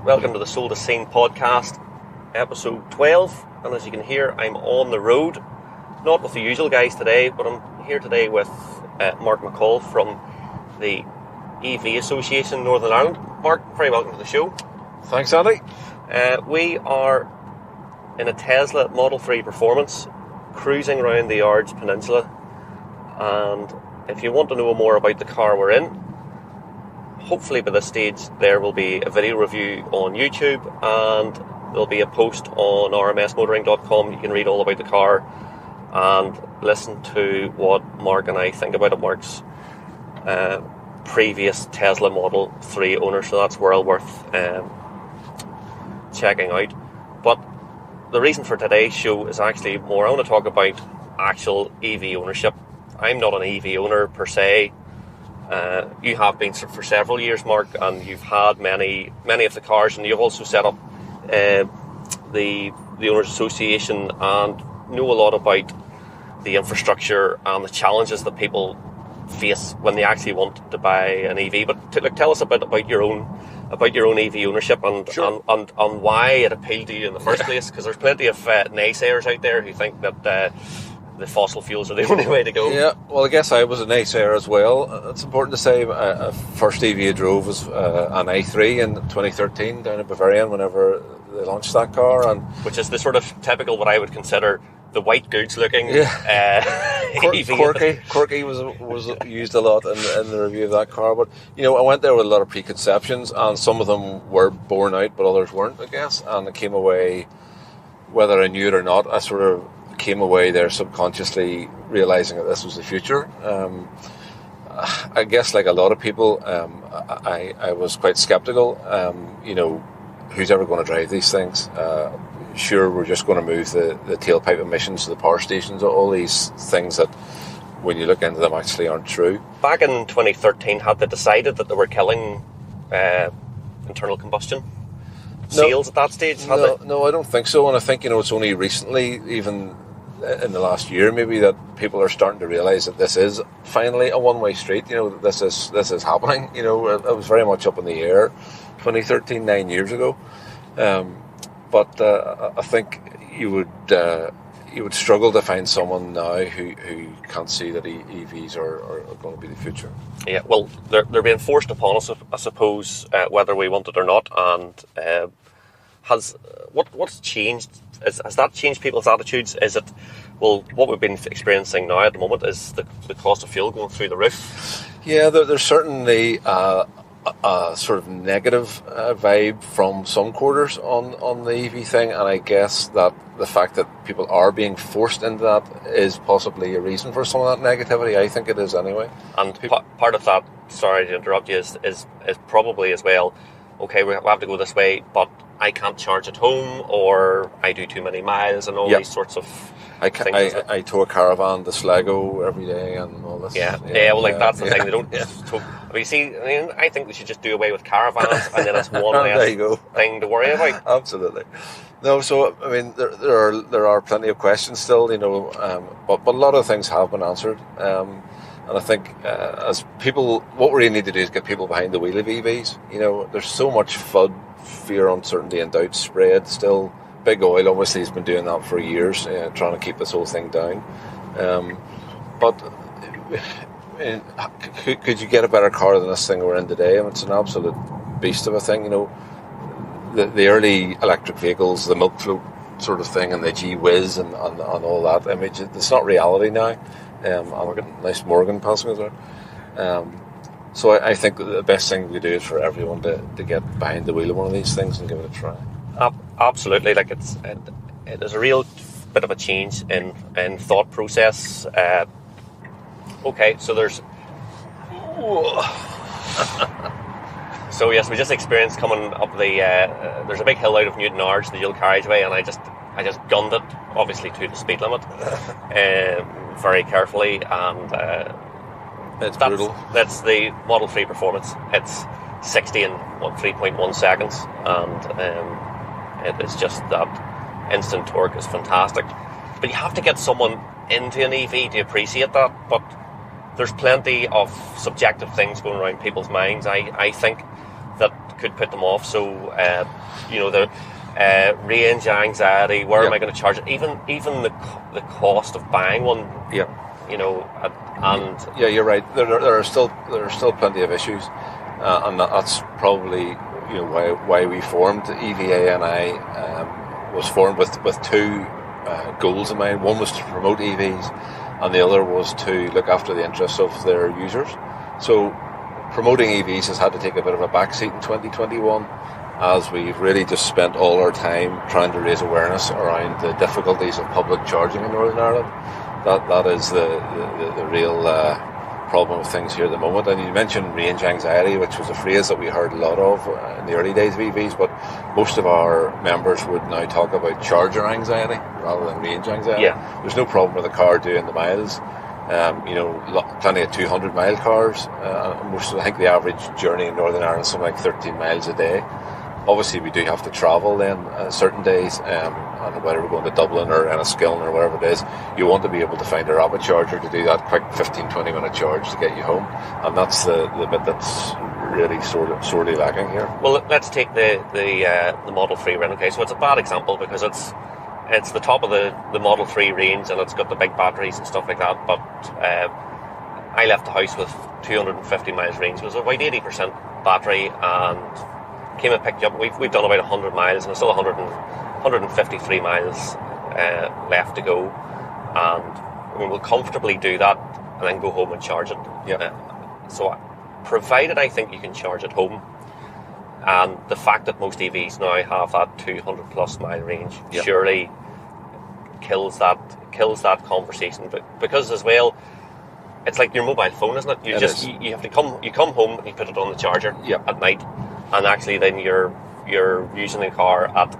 Welcome to the Soul to Scene podcast, episode 12. And as you can hear, I'm on the road. Not with the usual guys today, but I'm here today with Mark McCall from the EV Association Northern Ireland. Mark, very welcome to the show. Thanks, Andy. We are in a Tesla Model 3 Performance, cruising around the Ards Peninsula. And if you want to know more about the car we're in, hopefully by this stage there will be a video review on YouTube and there'll be a post on rmsmotoring.com. You can read all about the car and listen to what Mark and I think about it. Mark's previous Tesla Model 3 owner, so that's well worth checking out. But the reason for today's show is actually more, I want to talk about actual EV ownership. I'm not an EV owner per se. You have been for several years, Mark, and you've had many of the cars, and you've also set up the Owners Association and know a lot about the infrastructure and the challenges that people face when they actually want to buy an EV. But tell us a bit about your own EV ownership and Sure. and why it appealed to you in the first place, because there's plenty of naysayers out there who think that the fossil fuels are the only way to go. Yeah, well, I guess I was a naysayer as well. It's important to say first EV I drove was an i3 in 2013 down in Bavarian whenever they launched that car. And which is the sort of typical, what I would consider the white goods looking EV. Quirky was used a lot in the review of that car. But, you know, I went there with a lot of preconceptions, and some of them were borne out, but others weren't, I guess. And I came away, whether I knew it or not, I sort of came away there subconsciously realizing that this was the future. I guess like a lot of people, I was quite skeptical. You know, who's ever going to drive these things? Sure, we're just going to move the tailpipe emissions to the power stations, all these things that when you look into them actually aren't true. Back in 2013, had they decided that they were killing internal combustion sales at that stage? No, I don't think so. And I think, you know, it's only recently, even in the last year maybe, that people are starting to realise that this is finally a one-way street. You know, that this is happening. You know, it was very much up in the air 2013, 9 years ago. But I think you would struggle to find someone now who can't see that EVs are going to be the future. Yeah, well, they're being forced upon us, I suppose, whether we want it or not. And what's changed? Has that changed people's attitudes? Is it, well, what we've been experiencing now at the moment is the cost of fuel going through the roof? Yeah, there's certainly a sort of negative vibe from some quarters on the EV thing, and I guess that the fact that people are being forced into that is possibly a reason for some of that negativity. I think it is anyway. And part of that, sorry to interrupt you, is probably as well, okay, we have to go this way, but I can't charge at home, or I do too many miles, and all these sorts of things. I tow a caravan to Sligo every day and all this. That's the thing. They don't. You see, I mean, I think they should just do away with caravans, and then it's one less thing to worry about. Absolutely. No, so I mean, there are plenty of questions still, you know, but a lot of things have been answered. And I think as people, what we really need to do is get people behind the wheel of EVs. You know, there's so much FUD, fear, uncertainty and doubt spread still. Big Oil obviously has been doing that for years, trying to keep this whole thing down. But could you get a better car than this thing we're in today? I mean, it's an absolute beast of a thing. You know, the early electric vehicles, the milk float sort of thing, and the G Whiz and all that. I mean, it's not reality now. Nice Morgan passing us there. So I think the best thing we do is for everyone to get behind the wheel of one of these things and give it a try. Absolutely, like it is a real bit of a change in thought process. Okay, so there's so yes, we just experienced coming up there's a big hill out of Newton Ards, the dual carriageway, and I just gunned it, obviously to the speed limit, very carefully, and it's brutal. That's the Model 3 Performance. It's 60 in 3.1 seconds, and it is just that instant torque is fantastic. But you have to get someone into an EV to appreciate that. But there's plenty of subjective things going around people's minds. I think that could put them off. So the range anxiety. Where am I going to charge it? Even the cost of buying one. Yeah. And yeah, you're right. There are still plenty of issues, and that's probably why we formed EVA, and I was formed with two goals in mind. One was to promote EVs, and the other was to look after the interests of their users. So promoting EVs has had to take a bit of a backseat in 2021, as we've really just spent all our time trying to raise awareness around the difficulties of public charging in Northern Ireland. That is the real problem with things here at the moment. And you mentioned range anxiety, which was a phrase that we heard a lot of in the early days of EVs, but most of our members would now talk about charger anxiety rather than range anxiety. Yeah. There's no problem with a car doing the miles. Plenty of 200-mile cars. I think the average journey in Northern Ireland is something like 13 miles a day. Obviously, we do have to travel then certain days, and whether we're going to Dublin or Enniskillen or wherever it is, you want to be able to find a rapid charger to do that quick 15-20 minute charge to get you home, and that's the bit that's really sorely lacking here. Well, let's take the Model 3 rent. Okay, so it's a bad example because it's the top of the Model 3 range, and it's got the big batteries and stuff like that, but I left the house with 250 miles range. It was about 80% battery, and came and picked you up. We've done about 100 miles, and there's still 153 miles left to go, and we'll comfortably do that and then go home and charge it. Yeah. So provided I think you can charge at home, and the fact that most EVs now have that 200 plus mile range surely kills that conversation. But because as well, it's like your mobile phone, isn't it? You have to come home and you put it on the charger at night, and actually then you're using the car at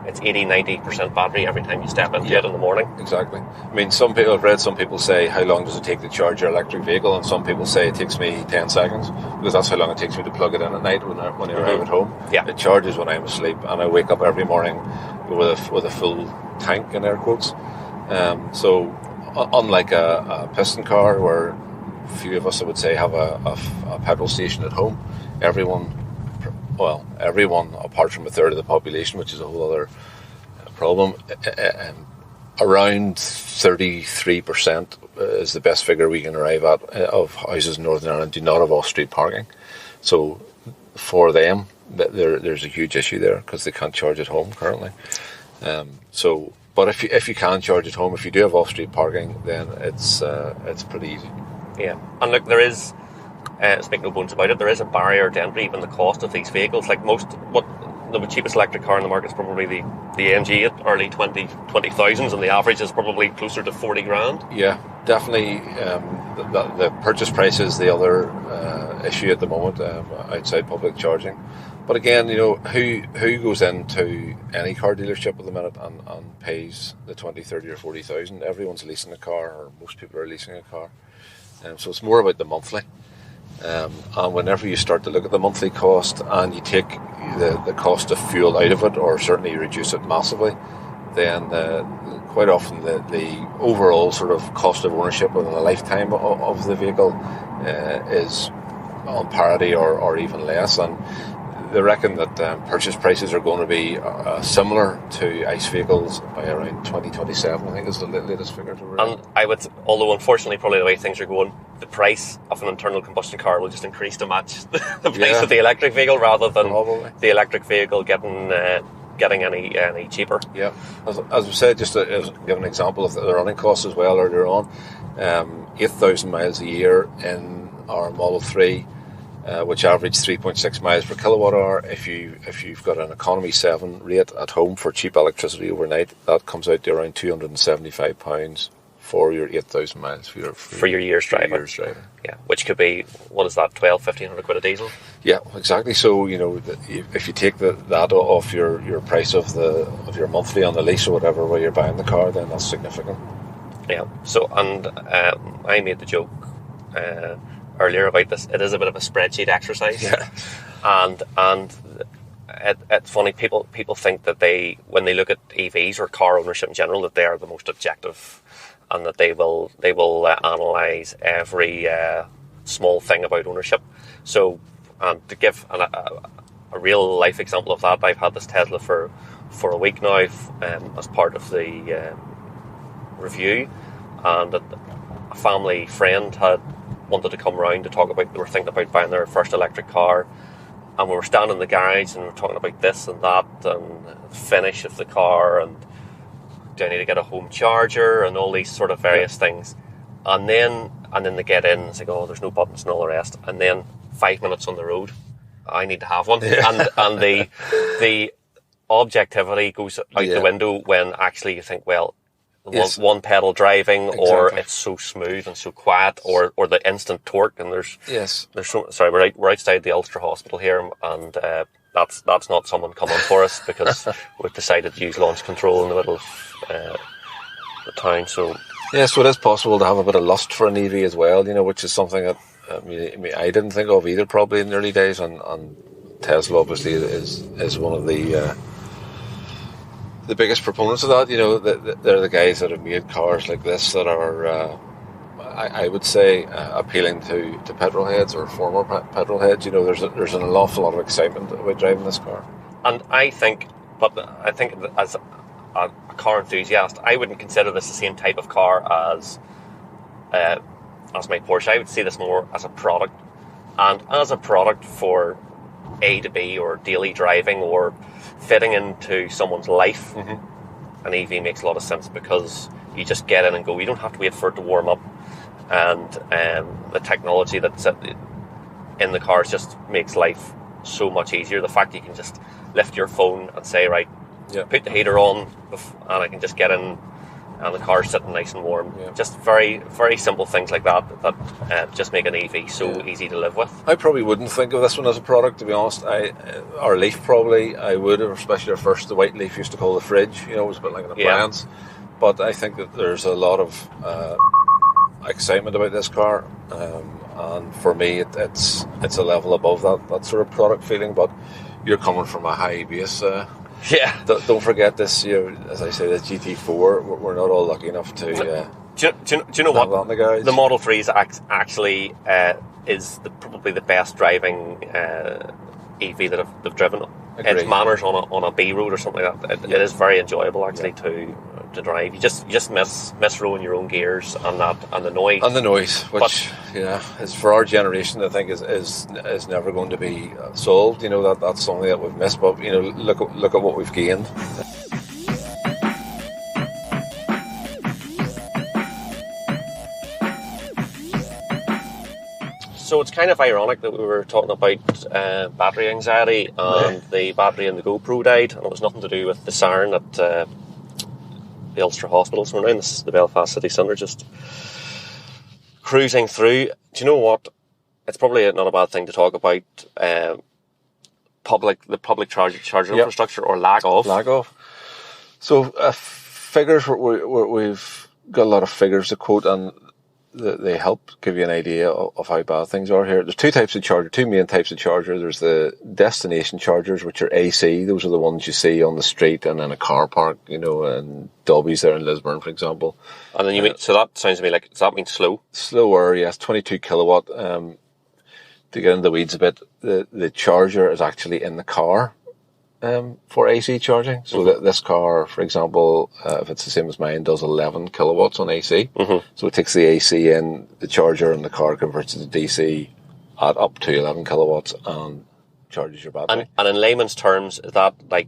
it's 80-90% battery every time you step into it in the morning. Exactly. I mean, I've read some people say, how long does it take to charge your electric vehicle? And some people say it takes me 10 seconds, because that's how long it takes me to plug it in at night when I arrive at home. Yeah. It charges when I'm asleep, and I wake up every morning with a full tank, in air quotes. So unlike a piston car, where a few of us, I would say, have a petrol station at home, everyone apart from a third of the population, which is a whole other problem, around 33% is the best figure we can arrive at of houses in Northern Ireland do not have off-street parking. So for them, there's a huge issue there because they can't charge at home currently. But if you can charge at home, if you do have off-street parking, then it's pretty easy. Yeah, and look, there is. Let's make no bones about it, there is a barrier to entry, even the cost of these vehicles. Like the cheapest electric car in the market is probably the AMG at early 20,000s, and the average is probably closer to 40 grand. Yeah, definitely. The purchase price is the other issue at the moment outside public charging. But again, who goes into any car dealership at the minute and pays the 20, 30 or 40,000? Everyone's leasing a car, or most people are leasing a car. So it's more about the monthly. And whenever you start to look at the monthly cost and you take the cost of fuel out of it, or certainly you reduce it massively, then quite often the overall sort of cost of ownership within a lifetime of the vehicle is on parity or even less. And they reckon that purchase prices are going to be similar to ICE vehicles by around 2027, I think is the latest figure. And although unfortunately probably the way things are going, the price of an internal combustion car will just increase to match the price of the electric vehicle, rather than the electric vehicle getting any cheaper. Yeah, as we said, just to give an example of the running costs as well earlier on, 8,000 miles a year in our Model 3, which average 3.6 miles per kilowatt hour. If you've got an economy 7 rate at home for cheap electricity overnight, that comes out to around £275 for your 8,000 miles for your year's driving. Yeah, which could be, what is that, 1,500 quid a diesel? Yeah, exactly. So if you take that off your price of your monthly on the lease or whatever while you're buying the car, then that's significant. Yeah. So, and I made the joke earlier about this. It is a bit of a spreadsheet exercise. Yeah. And it's funny, people think that when they look at EVs or car ownership in general, that they are the most objective, and that they will analyse every small thing about ownership. So And to give a real life example of that, I've had this Tesla for a week now as part of the review, and a family friend had wanted to come round to talk about, they were thinking about buying their first electric car, and we were standing in the garage and we were talking about this and that and the finish of the car, and do I need to get a home charger and all these sort of various things, and then they get in and it's like, oh, there's no buttons and all the rest, and then 5 minutes on the road, I need to have one. And the objectivity goes out the window when actually you think, well, one pedal driving, or it's so smooth and so quiet, or the instant torque, and there's so, sorry, we're outside the Ulster Hospital here, and that's not someone coming for us because we've decided to use launch control in the middle of the town. So so it is possible to have a bit of lust for an EV as well, which is something that I didn't think of either, probably in the early days, and Tesla obviously is one of the biggest proponents of that. They're the guys that have made cars like this that are, I would say, appealing to petrol heads or former petrol heads. There's an awful lot of excitement about driving this car. And I think as a car enthusiast, I wouldn't consider this the same type of car as my Porsche. I would see this more as a product, and as a product for A to B or daily driving or fitting into someone's life. An EV makes a lot of sense because you just get in and go. You don't have to wait for it to warm up, and the technology that's in the cars just makes life so much easier. The fact that you can just lift your phone and say, right, put the heater on, and I can just get in, and the car's sitting nice and warm. Just very, very simple things like that just make an EV so easy to live with. I probably wouldn't think of this one as a product, to be honest. Our Leaf, probably, I would, especially the white Leaf used to call the fridge. It was a bit like an appliance. But I think that there's a lot of excitement about this car, and for me, it's a level above that sort of product feeling. But you're coming from a high base. Don't forget this. As I say, the GT4. We're not all lucky enough to. Do you know what? The Model 3 is actually is probably the best driving EV that I've driven. Its manners on a B road or something like that. It is very enjoyable actually to drive. You just miss rolling your own gears and the noise. And the noise, which is for our generation, I think is never going to be solved. That's something that we've missed. But look at what we've gained. So it's kind of ironic that we were talking about battery anxiety, and the battery in the GoPro died, and it was nothing to do with the siren at the Ulster Hospital. So we're now in the Belfast city centre, just cruising through. Do you know what? It's probably not a bad thing to talk about the public charging infrastructure, or lack of. So figures, we've got a lot of figures to quote, and they help give you an idea of how bad things are here. There's two main types of charger. There's the destination chargers, which are AC. Those are the ones you see on the street and in a car park, and Dobby's there in Lisburn, for example. And then so that sounds to me like, does that mean slow? Slower, yes, 22 kilowatt. To get into the weeds a bit, the charger is actually in the car for AC charging. So this car, for example, if it's the same as mine, does 11 kilowatts on AC. So it takes the AC in, the charger, and the car converts it to DC at up to 11 kilowatts and charges your battery. And in layman's terms, is that like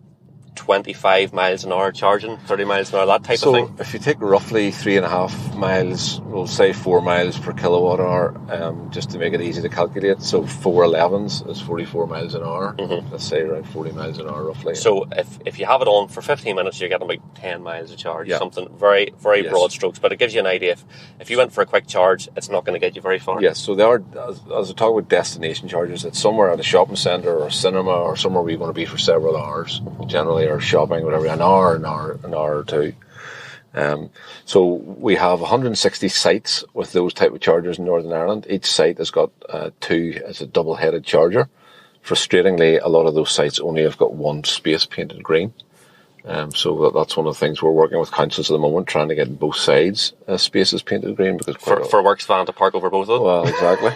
25 miles an hour charging, 30 miles an hour, that type of thing? So if you take roughly 3.5 miles, we'll say 4 miles per kilowatt hour, just to make it easy to calculate. So 4 11s is 44 miles an hour. Let's say around 40 miles an hour roughly. So if you have it on for 15 minutes, you're getting about 10 miles of charge. Something very, very broad strokes, but it gives you an idea. If you went for a quick charge, it's not going to get you very far. Yes, so they are, as I talk about destination charges, it's somewhere at a shopping centre or a cinema or somewhere where you want to be for several hours, generally, or shopping, whatever, an hour or two. So we have 160 sites with those type of chargers in Northern Ireland. Each site has got it's a double-headed charger. Frustratingly, a lot of those sites only have got one space painted green. So that's one of the things we're working with councils at the moment, trying to get both sides spaces painted green, because for a works van to park over both of them. Well, exactly.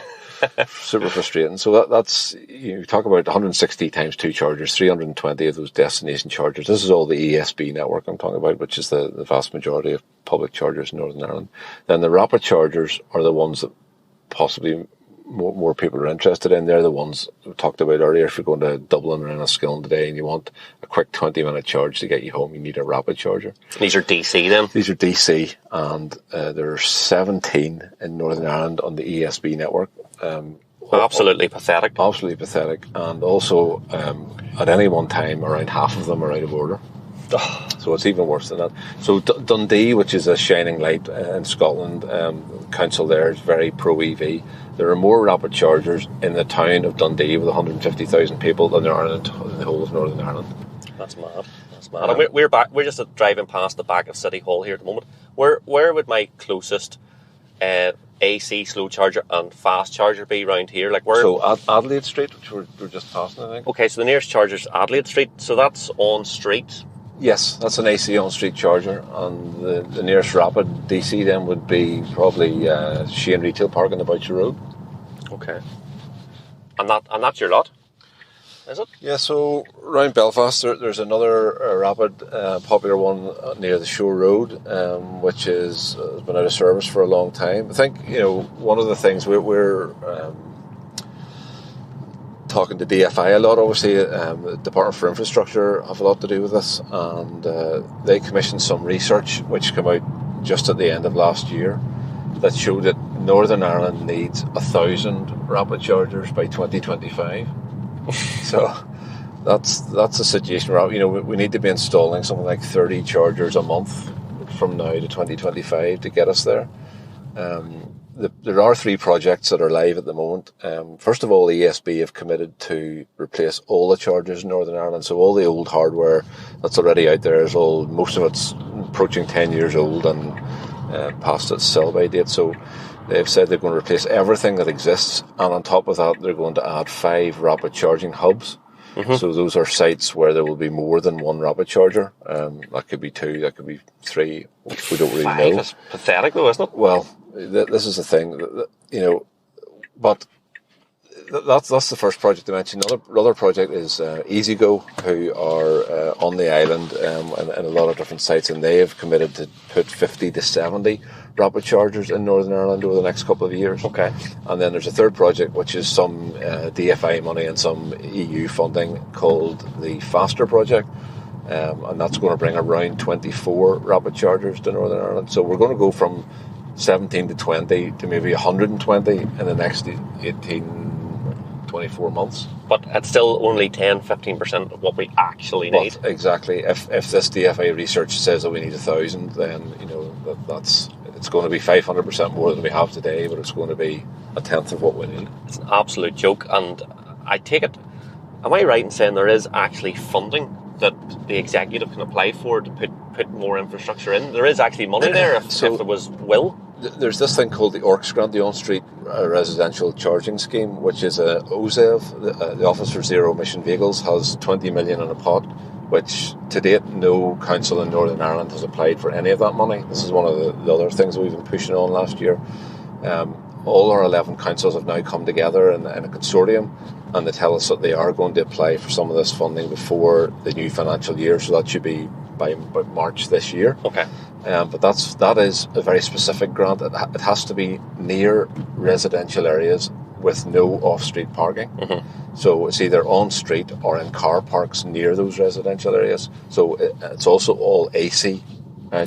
Super frustrating. So that's, you talk about 160 times 2 chargers, 320 of those destination chargers. This is all the ESB network I'm talking about, which is the vast majority of public chargers in Northern Ireland. Then the rapid chargers are the ones that possibly more people are interested in. They're the ones we talked about earlier. If you're going to Dublin or Enniskillen today and you want a quick 20-minute charge to get you home, you need a rapid charger. These are DC then? These are DC, and there are 17 in Northern Ireland on the ESB network. Absolutely pathetic. Absolutely pathetic. And also, at any one time, around half of them are out of order. So it's even worse than that. So Dundee, which is a shining light in Scotland, council there is very pro-EV. There are more rapid chargers in the town of Dundee with 150,000 people than there are in the whole of Northern Ireland. That's mad. That's mad. And we're just driving past the back of City Hall here at the moment. Where would my closest AC slow charger and fast charger be around here? Like where? So Adelaide Street, which we're just passing, I think. Okay, so the nearest charger is Adelaide Street. So that's on street. Yes, that's an AC on-street charger, and the nearest rapid DC then would be probably Shein Retail Park on the Boucher Road. Okay. And that's your lot, is it? Yeah, so around Belfast there's another rapid popular one near the Shore Road, which has been out of service for a long time. I think, one of the things we're talking to DFI a lot, obviously, the Department for Infrastructure have a lot to do with this, and they commissioned some research which came out just at the end of last year that showed that Northern Ireland needs 1,000 rapid chargers by 2025. So that's a situation where we need to be installing something like 30 chargers a month from now to 2025 to get us there. There are 3 projects that are live at the moment. First of all, ESB have committed to replace all the chargers in Northern Ireland. So all the old hardware that's already out there is old. Most of it's approaching 10 years old and past its sell-by date. So they've said they're going to replace everything that exists. And on top of that, they're going to add 5 rapid charging hubs. Mm-hmm. So those are sites where there will be more than one rapid charger. That could be 2, that could be 3. We don't really 5 know. That's pathetic though, isn't it? Well, this is the thing, but that's the first project I mentioned. Another project is EasyGo, who are on the island and a lot of different sites, and they have committed to put 50 to 70 rapid chargers in Northern Ireland over the next couple of years. Okay. And then there's a third project, which is some DFI money and some EU funding called the Faster project. And that's going to bring around 24 rapid chargers to Northern Ireland. So we're going to go from 17 to 20 to maybe 120 in the next 24 months. But it's still only 10-15% of what we actually need. But exactly. If this DFA research says that we need 1,000, then it's going to be 500% more than we have today, but it's going to be a tenth of what we need. It's an absolute joke, and I take it. Am I right in saying there is actually funding that the executive can apply for to put more infrastructure in? There is actually money there if there was will. There's this thing called the ORCS grant, the On-Street Residential Charging Scheme, which is a OZEV, the Office for Zero Emission Vehicles, has 20 million in a pot, which to date no council in Northern Ireland has applied for any of that money. This is one of the other things that we've been pushing on last year. All our 11 councils have now come together in a consortium, and they tell us that they are going to apply for some of this funding before the new financial year, so that should be by March this year. Okay. But that is a very specific grant. It has to be near residential areas with no off-street parking. Mm-hmm. So it's either on street or in car parks near those residential areas. So it's also all AC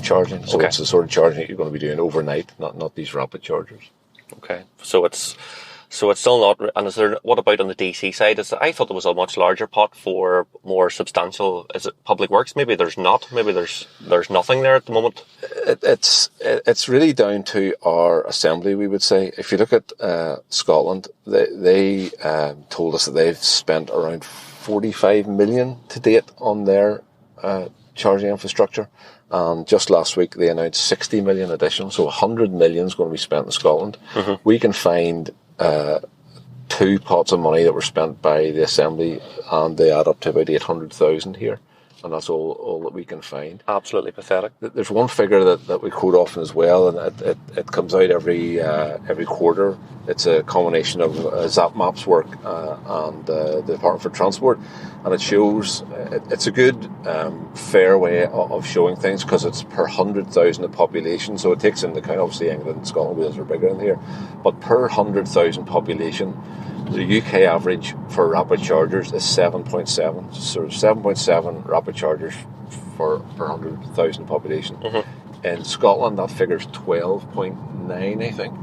charging. So It's the sort of charging that you're going to be doing overnight, not these rapid chargers. Okay, so it's still not. And what about on the DC side? I thought there was a much larger pot for more substantial. Is it public works? Maybe there's not. Maybe there's nothing there at the moment. It's really down to our assembly, we would say. If you look at Scotland, they told us that they've spent around 45 million to date on their charging infrastructure. And just last week, they announced 60 million additional, so 100 million is going to be spent in Scotland. Mm-hmm. We can find 2 pots of money that were spent by the Assembly, and they add up to about 800,000 here. and that's all that we can find. Absolutely pathetic. There's one figure that we quote often as well, and it comes out every quarter. It's a combination of ZAP Maps work and the Department for Transport, and it shows it's a good fair way of showing things because it's per 100,000 of population. So it takes into account obviously England and Scotland, Wales are bigger in here, but per 100,000 population, the UK average for rapid chargers is 7.7. So 7.7 rapid chargers per 100,000 population. Mm-hmm. In Scotland, that figure is 12.9, I think.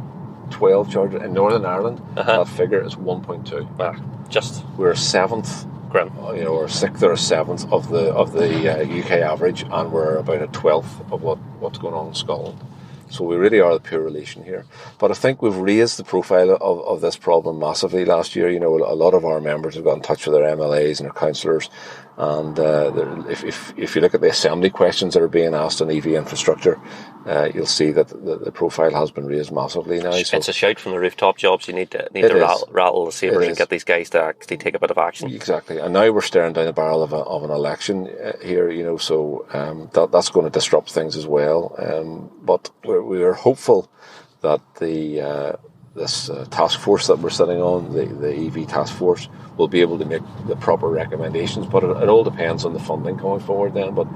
12 chargers. In Northern Ireland, that figure is 1.2. We're seventh, grim. Or sixth or seventh of the UK average, and we're about a 12th of what's going on in Scotland. So we really are the pure relation here. But I think we've raised the profile of this problem massively last year. A lot of our members have got in touch with their MLAs and their councillors. And if you look at the assembly questions that are being asked on EV infrastructure, you'll see that the profile has been raised massively now. So it's a shout from the rooftop jobs. You need to rattle the sabres and get these guys to actually take a bit of action. Exactly. And now we're staring down the barrel of an election here, so that's going to disrupt things as well. But we're hopeful that this task force that we're sitting on, the EV task force, will be able to make the proper recommendations. But it all depends on the funding going forward then. But,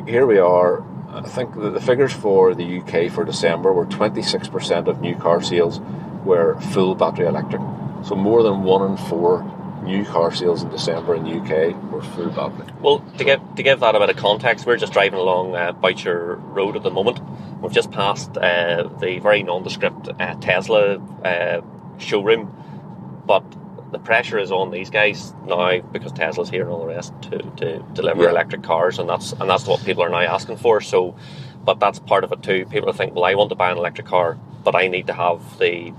here we are. I think the figures for the UK for December were 26% of new car sales were full battery electric. So more than 1 in 4 new car sales in December in the UK were full battery. Well, to give that a bit of context, we're just driving along Boucher Road at the moment. We've just passed the very nondescript Tesla showroom, but the pressure is on these guys now because Tesla's here and all the rest to deliver electric cars, and that's what people are now asking for. So, but that's part of it too. People think, well, I want to buy an electric car, but I need to have the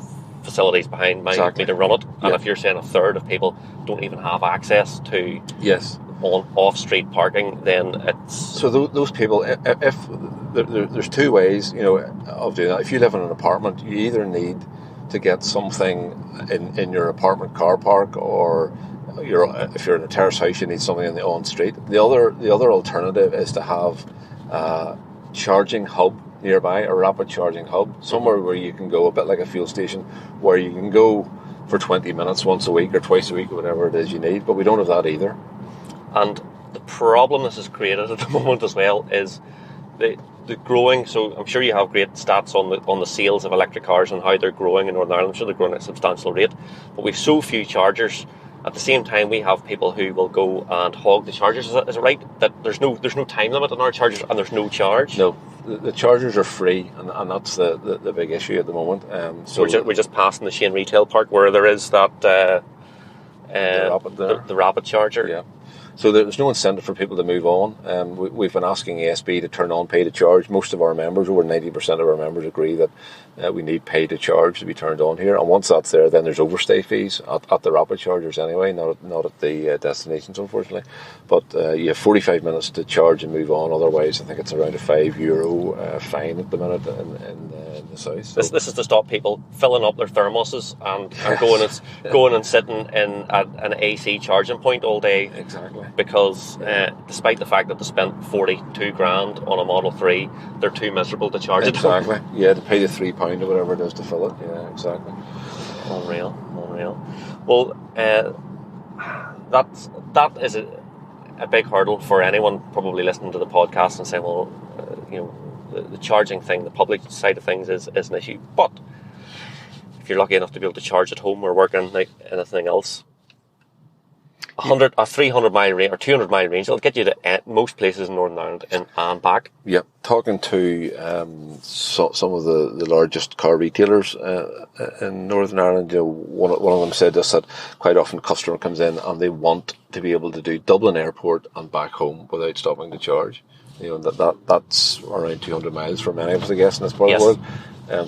facilities behind me to run it. And if you're saying a third of people don't even have access to on off-street parking, then it's... So those people, if there's two ways, of doing that. If you live in an apartment, you either need to get something in your apartment car park, or if you're in a terrace house, you need something in the on-street. The other alternative is to have a charging hub nearby, a rapid charging hub, somewhere where you can go, a bit like a fuel station, where you can go for 20 minutes once a week or twice a week, or whatever it is you need. But we don't have that either. And the problem this has created at the moment as well is the growing. So I'm sure you have great stats on the sales of electric cars and how they're growing in Northern Ireland. I'm sure they're growing at a substantial rate, but we've so few chargers. At the same time, we have people who will go and hog the chargers. Is it right that there's no time limit on our chargers and there's no charge? No, the chargers are free, and that's the big issue at the moment. So we're just passing the Shane Retail Park where there is that the rapid charger. Yeah. So there's no incentive for people to move on. We've been asking ASB to turn on pay to charge. Most of our members, over 90% of our members, agree that we need pay to charge to be turned on here. And once that's there, then there's overstay fees at the rapid chargers anyway, not at the destinations, unfortunately. But you have 45 minutes to charge and move on. Otherwise, I think it's around a €5 fine at the minute in the south. So this is to stop people filling up their thermoses and going and sitting in at an AC charging point all day. Exactly. Because despite the fact that they spent $42,000 on a Model 3, they're too miserable to charge it. Exactly. Yeah, to pay the £3 or whatever it is to fill it. Yeah, exactly. Unreal. Well, that is a big hurdle for anyone probably listening to the podcast and saying, well, the charging thing, the public side of things is an issue. But if you're lucky enough to be able to charge at home or working like anything else, 100 or 300 mile range or 200 mile range, it'll get you to most places in Northern Ireland and back. Yeah, talking to some of the largest car retailers in Northern Ireland, one of them said this, that quite often a customer comes in and they want to be able to do Dublin Airport and back home without stopping to charge. That's around 200 miles for many of us, I guess, in this part of the world.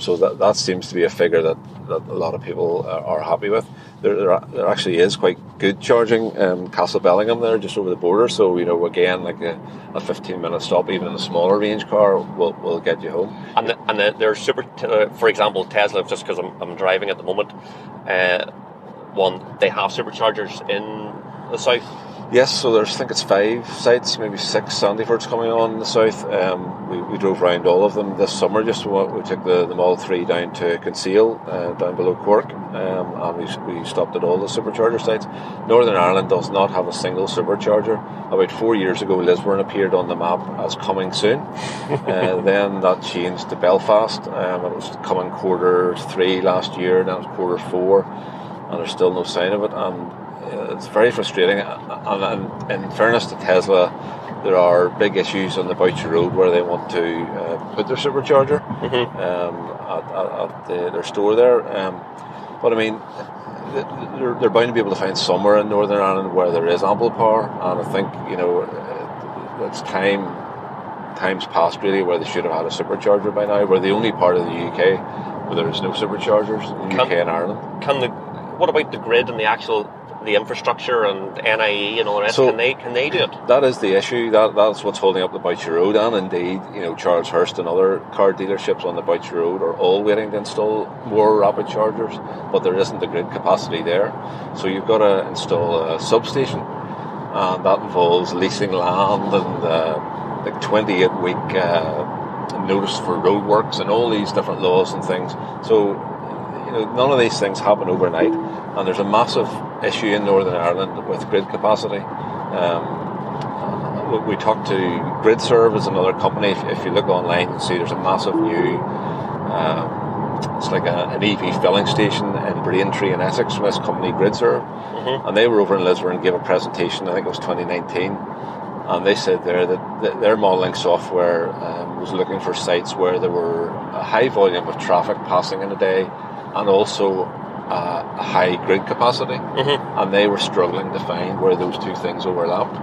So that seems to be a figure that a lot of people are happy with. There actually is quite good charging. Castle Bellingham there, just over the border. So again, like a 15-minute stop, even in a smaller range car, will get you home. And there's super. For example, Tesla. Just because I'm driving at the moment, they have superchargers in the south. Yes, so I think it's 5 sites, maybe 6. Sandyford's coming on in the south. We drove around all of them this summer. We took the Model 3 down to Kinsale, down below Cork, and we stopped at all the supercharger sites. Northern Ireland does not have a single supercharger. About 4 years ago, Lisburn appeared on the map as coming soon. Then that changed to Belfast. It was coming Q3 last year, and that was Q4, and there's still no sign of it. And it's very frustrating, and in fairness to Tesla, there are big issues on the Boucher Road where they want to put their supercharger at their store there. But I mean, they're bound to be able to find somewhere in Northern Ireland where there is ample power, and I think it's times past really where they should have had a supercharger by now. We're the only part of the UK where there is no superchargers in the UK and Ireland. What about the grid and the infrastructure and NIE and all the rest? So can they do it? That is the issue. That's what's holding up the Boucher Road, and indeed, Charles Hurst and other car dealerships on the Boucher Road are all waiting to install more rapid chargers, but there isn't the grid capacity there. So you've got to install a substation, and that involves leasing land and 28-week notice for roadworks and all these different laws and things. So none of these things happen overnight, and there's a massive issue in Northern Ireland with grid capacity. We talked to GridServe as another company. If you look online, you see there's a massive new, it's like an EV filling station in Braintree in Essex from this company GridServe. And they were over in Lisburn and gave a presentation, I think it was 2019, and they said there that their modelling software was looking for sites where there were a high volume of traffic passing in a day, and also a high grid capacity, and they were struggling to find where those two things overlapped.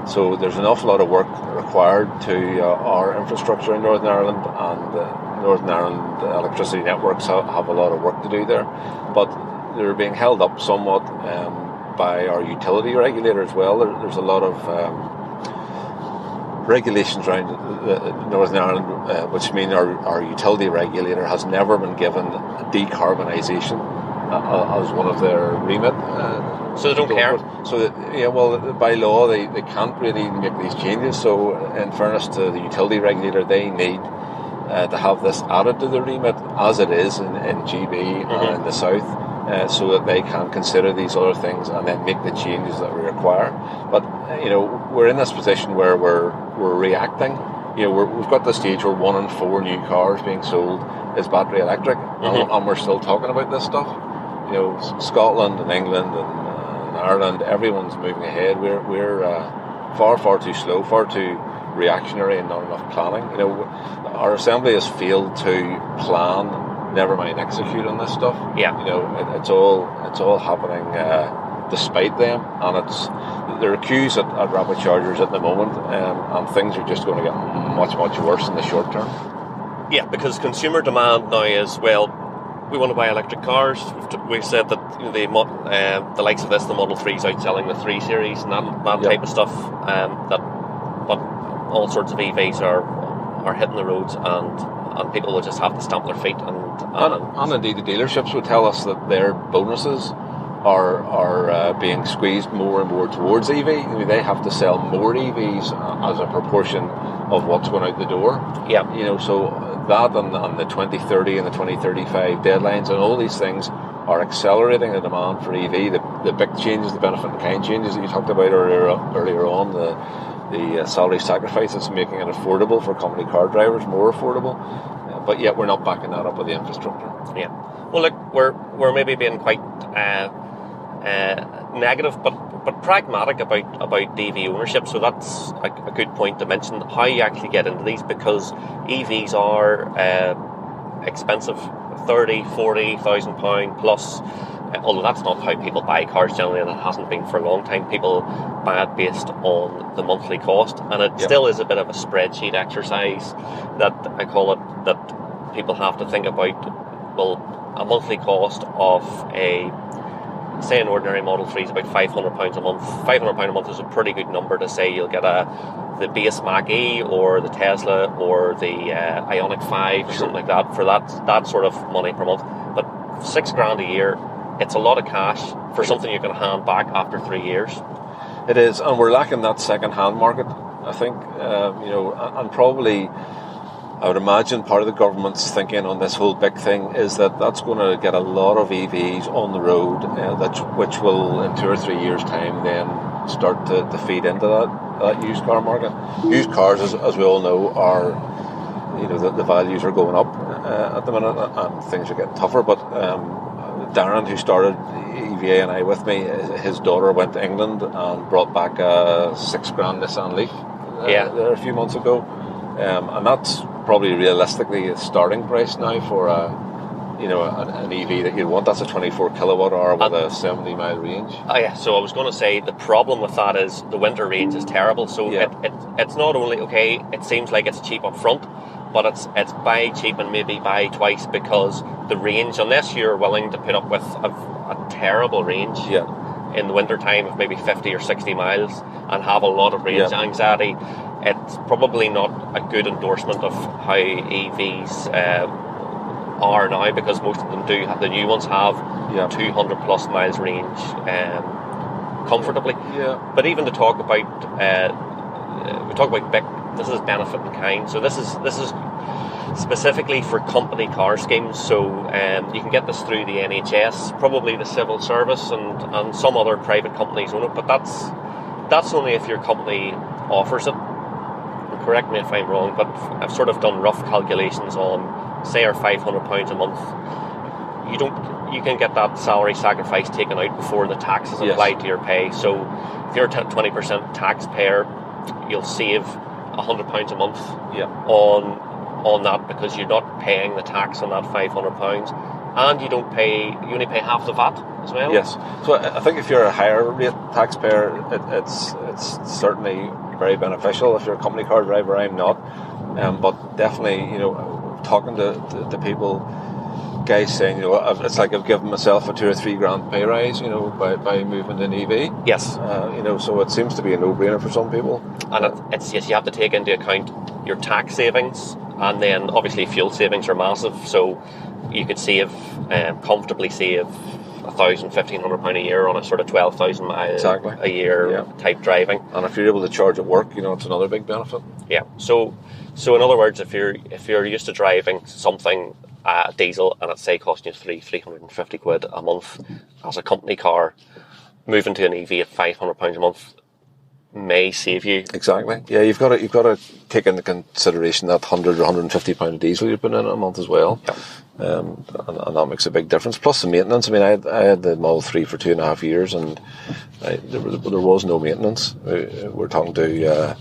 So there's an awful lot of work required to our infrastructure in Northern Ireland, and Northern Ireland electricity networks have a lot of work to do there, but they're being held up somewhat by our utility regulator as well. There's a lot of regulations around Northern Ireland, which mean our utility regulator has never been given decarbonisation as one of their remit. So they don't care? So by law they can't really make these changes. So in fairness to the utility regulator, they need to have this added to the remit as it is in GB and in the south, so that they can consider these other things and then make the changes that we require. But we're in this position where we're reacting. We've got the stage where 1 in 4 new cars being sold is battery electric, and we're still talking about this stuff. Scotland and England and Ireland, everyone's moving ahead. We're far too slow, far too reactionary, and not enough planning. Our assembly has failed to plan, never mind execute on this stuff. It's all happening despite them, and there are queues at rapid chargers at the moment, and things are just going to get much worse in the short term. Yeah, because consumer demand now is, well, we want to buy electric cars. We've said that the likes of this, the Model 3 is outselling the 3 Series and that type of stuff. But all sorts of EVs are hitting the roads, and people will just have to stamp their feet. And indeed, the dealerships would tell us that their bonuses are being squeezed more and more towards EV. They have to sell more EVs as a proportion of what's going out the door. So that and the 2030 and the 2035 deadlines and all these things are accelerating the demand for EV. The big changes, the benefit in kind changes that you talked about earlier on, the salary sacrifices, making it affordable for company car drivers, more affordable. But yet we're not backing that up with the infrastructure. Yeah. Well, look, we're maybe being quite negative, but pragmatic about EV ownership. So that's a good point to mention, how you actually get into these, because EVs are expensive, £30,000-40,000 plus. Although that's not how people buy cars generally, and it hasn't been for a long time. People buy it based on the monthly cost, and it still is a bit of a spreadsheet exercise that I call it, that people have to think about. Well, a monthly cost of say an ordinary Model 3 is about £500 a month. £500 a month is a pretty good number to say you'll get the base Mach-E or the Tesla or the Ioniq 5 or something like that for that sort of money per month. But $6,000 a year, it's a lot of cash for something you're going to hand back after 3 years. It is, and we're lacking that second-hand market, I think. And probably, I would imagine part of the government's thinking on this whole big thing is that that's going to get a lot of EVs on the road, which will, in 2 or 3 years' time, then start to feed into that used car market. Used cars, as we all know, are, the values are going up at the minute, and things are getting tougher. But Darren, who started EVA and I with me, his daughter went to England and brought back a $6,000 Nissan Leaf there a few months ago, and that's probably realistically a starting price now for an EV that you'd want. That's a 24 kilowatt hour with a 70 mile range. Oh yeah, so I was going to say the problem with that is the winter range is terrible. So it's not only, okay, it seems like it's cheap up front, but it's buy cheap and maybe buy twice, because the range, unless you're willing to put up with a terrible range in the winter time of maybe 50 or 60 miles and have a lot of range anxiety, it's probably not a good endorsement of how EVs are now, because most of them do. The new ones have 200 plus miles range comfortably. Yeah. But even to talk about, we talk about big. This is benefit in kind. So this is specifically for company car schemes. So you can get this through the NHS, probably the civil service, and some other private companies own it. But that's only if your company offers it. And correct me if I'm wrong, but I've sort of done rough calculations on, say, our £500 a month. You can get that salary sacrifice taken out before the tax is applied to your pay. So if you're a 20% taxpayer, you'll save £100 a month on that, because you're not paying the tax on that £500, and you only pay half the VAT as well. Yes. So I think if you're a higher rate taxpayer, it's certainly very beneficial. If you're a company car driver, I'm not, but definitely, talking to people, guys saying, it's like I've given myself a 2 or 3 grand pay rise, by moving to an EV. Yes. So it seems to be a no-brainer for some people. And it's you have to take into account your tax savings, and then obviously fuel savings are massive. So you could comfortably save £1,000-1,500 a year on a sort of 12,000 miles a year type driving. And if you're able to charge at work, it's another big benefit. Yeah. So in other words, if you're used to driving something diesel and it's say costing you £350 a month as a company car, moving to an EV at £500 a month may save you. Exactly. Yeah, you've got to take into consideration that £100 or £150 of diesel you're putting in a month as well. Yeah. And that makes a big difference. Plus the maintenance. I mean, I had the Model 3 for 2.5 years, and there was no maintenance. We're talking to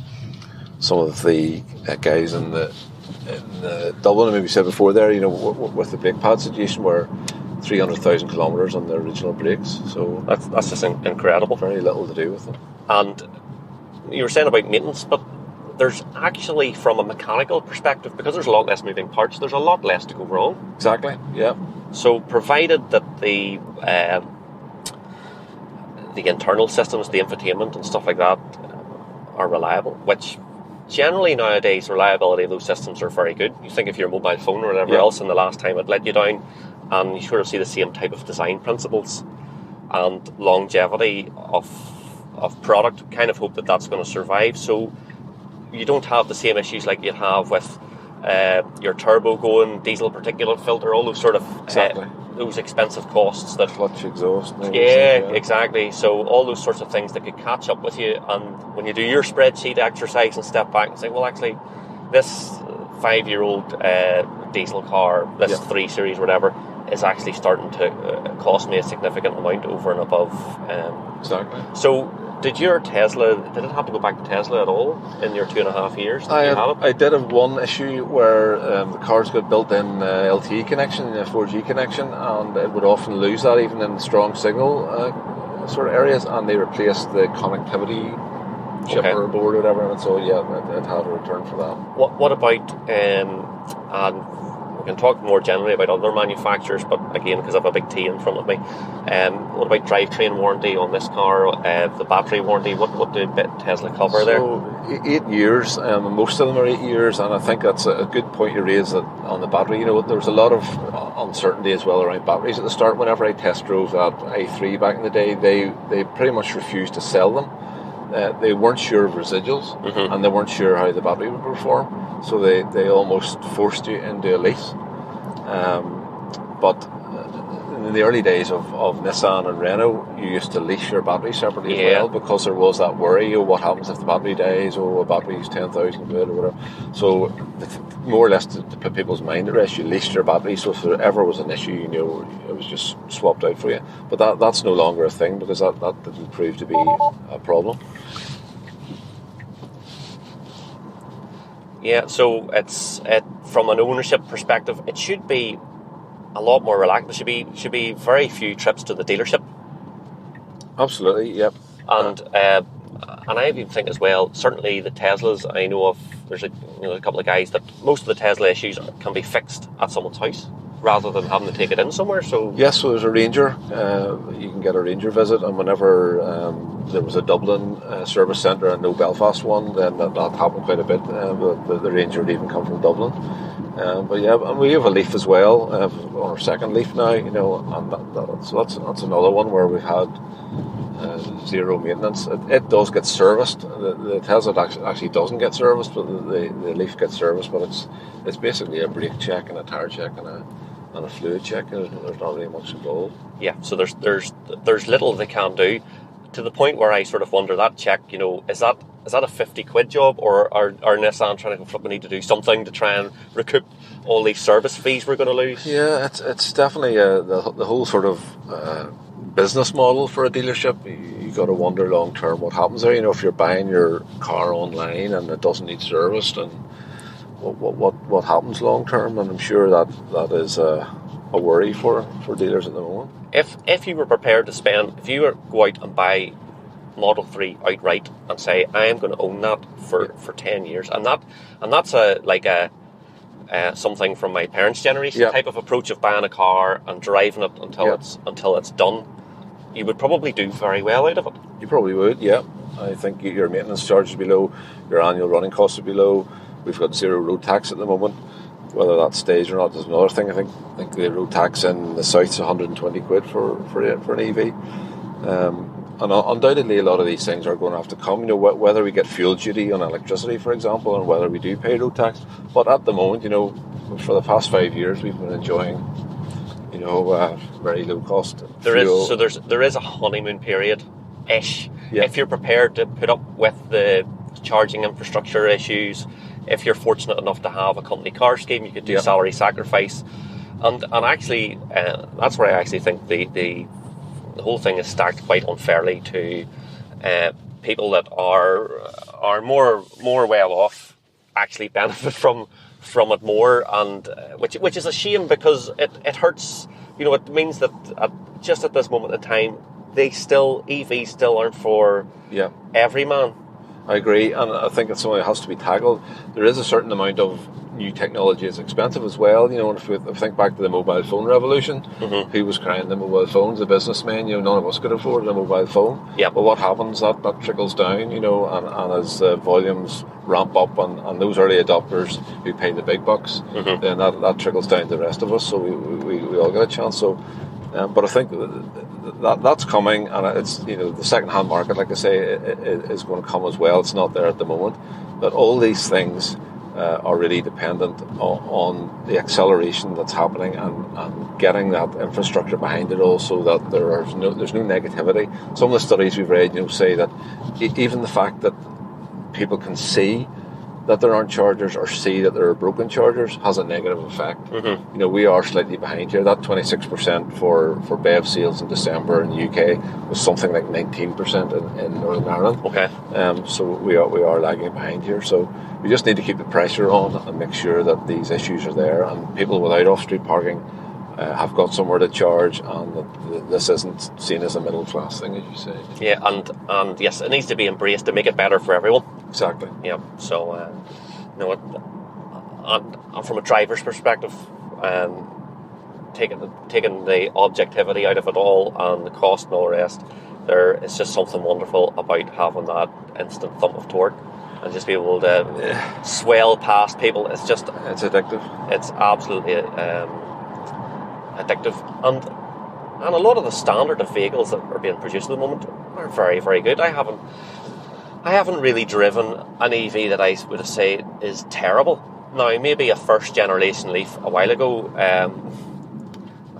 some of the guys in the Dublin, maybe said before there, with the brake pad situation, where 300,000 kilometres on the original brakes. So that's just incredible. Very little to do with them. And you were saying about maintenance, but there's actually, from a mechanical perspective, because there's a lot less moving parts, there's a lot less to go wrong. Exactly. Yeah. So provided that the internal systems, the infotainment and stuff like that, are reliable, which generally nowadays reliability of those systems are very good. You think of your mobile phone or whatever else, and the last time it let you down, and you sort of see the same type of design principles and longevity of product. Kind of hope that that's going to survive, so you don't have the same issues like you'd have with your turbo going, diesel particulate filter, all those sort of those expensive costs that clutch exhaust. Exactly. So all those sorts of things that could catch up with you, and when you do your spreadsheet exercise and step back and say, well, actually, this 5-year-old diesel car, this 3 Series, whatever, is actually starting to cost me a significant amount over and above. Exactly. So did your Tesla, did it have to go back to Tesla at all in your 2.5 years? I did have one issue where the car's got built-in LTE connection, 4G connection, and it would often lose that even in strong signal sort of areas, and they replaced the connectivity chip or board or whatever, and so it had a return for that. What about, and we can talk more generally about other manufacturers, but again, because I have a big T in front of me, what about drivetrain warranty on this car, the battery warranty? What did Tesla cover there? So 8 years, most of them are 8 years, and I think that's a good point you raised on the battery. There was a lot of uncertainty as well around batteries at the start. Whenever I test drove that i3 back in the day, they pretty much refused to sell them they weren't sure of residuals, and they weren't sure how the battery would perform, so they almost forced you into a lease. But in the early days of Nissan and Renault, you used to lease your battery separately as well, because there was that worry, what happens if the battery dies, a battery's 10,000 quid or whatever. So more or less to put people's mind at rest, you leased your battery, so if there ever was an issue, you know, it was just swapped out for you. But that's no longer a thing, because that didn't prove to be a problem. Yeah, so from an ownership perspective, it should be a lot more relaxed. There should be very few trips to the dealership. Absolutely, yep. And I even think as well, certainly the Teslas, I know of, there's a couple of guys that most of the Tesla issues can be fixed at someone's house rather than having to take it in somewhere. So yes, so there's a Ranger. You can get a Ranger visit, and whenever there was a Dublin service centre and no Belfast one, then that happened quite a bit. The Ranger would even come from Dublin. But yeah, and we have a Leaf as well, on our second Leaf now, you know, and so that's another one where we've had zero maintenance. It does get serviced. The Tesla actually doesn't get serviced, but the Leaf gets serviced. But it's basically a brake check and a tire check and a fluid check. There's not really much involved. Yeah, so there's little they can do, to the point where I sort of wonder, that check, you know, is that a 50 quid job, or are Nissan trying to flip, need to do something to try and recoup all these service fees we're going to lose? Yeah, it's definitely the whole sort of business model for a dealership. You got to wonder long term what happens there. You know, if you're buying your car online and it doesn't need serviced, and what happens long term. And I'm sure that is a worry for dealers at the moment. If you were prepared to spend, if you were to go out and buy Model 3 outright and say, I am going to own that for 10 years, and that's something from my parents' generation type of approach of buying a car and driving it until it's done, you would probably do very well out of it. You probably would, yeah. I think your maintenance charge would be low, your annual running costs would be low. We've got zero road tax at the moment. Whether that stays or not is another thing. I think the road tax in the south's 120 quid for an EV. And undoubtedly a lot of these things are going to have to come, you know, whether we get fuel duty on electricity, for example, and whether we do pay road tax. But at the moment, you know, for the past 5 years, we've been enjoying, you know, very low cost fuel. There is a honeymoon period-ish. Yeah. If you're prepared to put up with the charging infrastructure issues, if you're fortunate enough to have a company car scheme, you could do salary sacrifice. And actually, that's where I actually think the whole thing is stacked quite unfairly to people that are more well off actually benefit from it more, and which is a shame, because it hurts. You know, it means that just at this moment in time, EVs still aren't for every man. I agree, and I think it's something that has to be tackled. There is a certain amount of new technology is expensive as well. You know, if we think back to the mobile phone revolution, who was crying the mobile phones? The businessmen. You know, none of us could afford a mobile phone. Yeah. But what happens? That trickles down. You know, and as volumes ramp up, and those early adopters who pay the big bucks, then that trickles down to the rest of us. So we all get a chance. So, but I think that's coming, and it's, you know, the second-hand market, like I say, is going to come as well. It's not there at the moment, but all these things are really dependent on the acceleration that's happening and getting that infrastructure behind it all, so that there's no negativity. Some of the studies we've read, you know, say that even the fact that people can see that there aren't chargers or see that there are broken chargers has a negative effect. You know, we are slightly behind here. That 26% for BEV sales in December in the UK was something like 19% in Northern Ireland. Okay. So we are lagging behind here. So we just need to keep the pressure on and make sure that these issues are there, and people without off-street parking have got somewhere to charge, and that this isn't seen as a middle class thing, as you say. Yeah, and yes, it needs to be embraced to make it better for everyone. Exactly. Yeah. So, you know, and from a driver's perspective, taking the objectivity out of it all and the cost and all the rest, there is just something wonderful about having that instant thump of torque and just be able to swell past people. It's addictive. It's absolutely addictive, and a lot of the standard of vehicles that are being produced at the moment are very, very good. I haven't I haven't really driven an EV that I would say is terrible. Now, maybe a first generation Leaf a while ago. I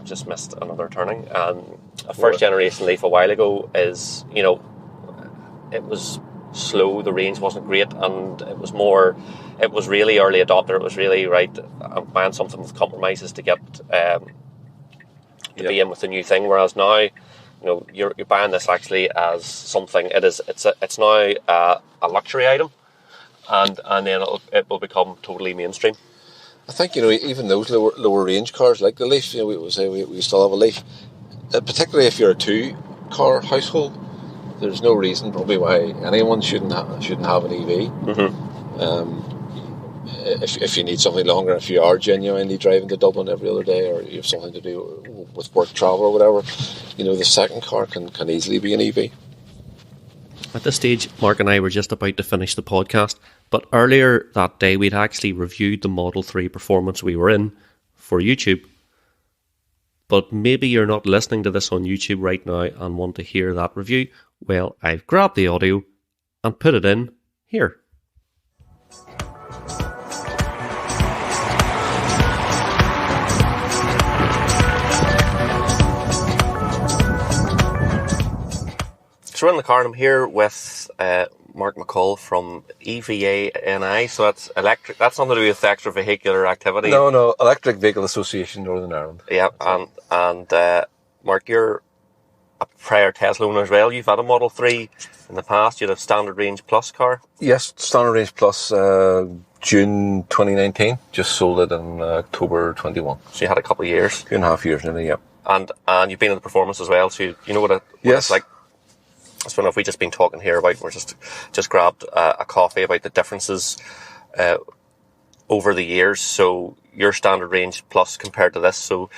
just missed another turning. A first generation Leaf a while ago is, you know, it was slow, the range wasn't great, and it was really early adopter. It was really right. I'm buying something with compromises to get be in with the new thing. Whereas now, you know, you're buying this actually as something. It's now a luxury item, and then it will become totally mainstream. I think, you know, even those lower range cars like the Leaf, you know, we still have a Leaf, particularly if you're a 2-car household. There's no reason probably why anyone shouldn't have an EV. If you need something longer, if you are genuinely driving to Dublin every other day, or you have something to do with work travel or whatever, you know, the second car can easily be an EV. At this stage, Mark and I were just about to finish the podcast, but earlier that day we'd actually reviewed the Model 3 performance we were in for YouTube. But maybe you're not listening to this on YouTube right now and want to hear that review. Well, I've grabbed the audio and put it in here. So we're in the car and I'm here with Mark McCall from EVA-NI. So that's electric. That's nothing to do with extravehicular activity. No, Electric Vehicle Association Northern Ireland. Yeah, and Mark, you're a prior Tesla owner as well. You've had a Model 3 in the past. You had a Standard Range Plus car. Yes, Standard Range Plus, June 2019. Just sold it in October 21. So you had a couple of years. 2.5 years nearly, yeah. And you've been in the performance as well, so you know what it's like. I don't know if we've just been talking here about, we're just grabbed a coffee about the differences over the years. So your Standard Range Plus compared to this, so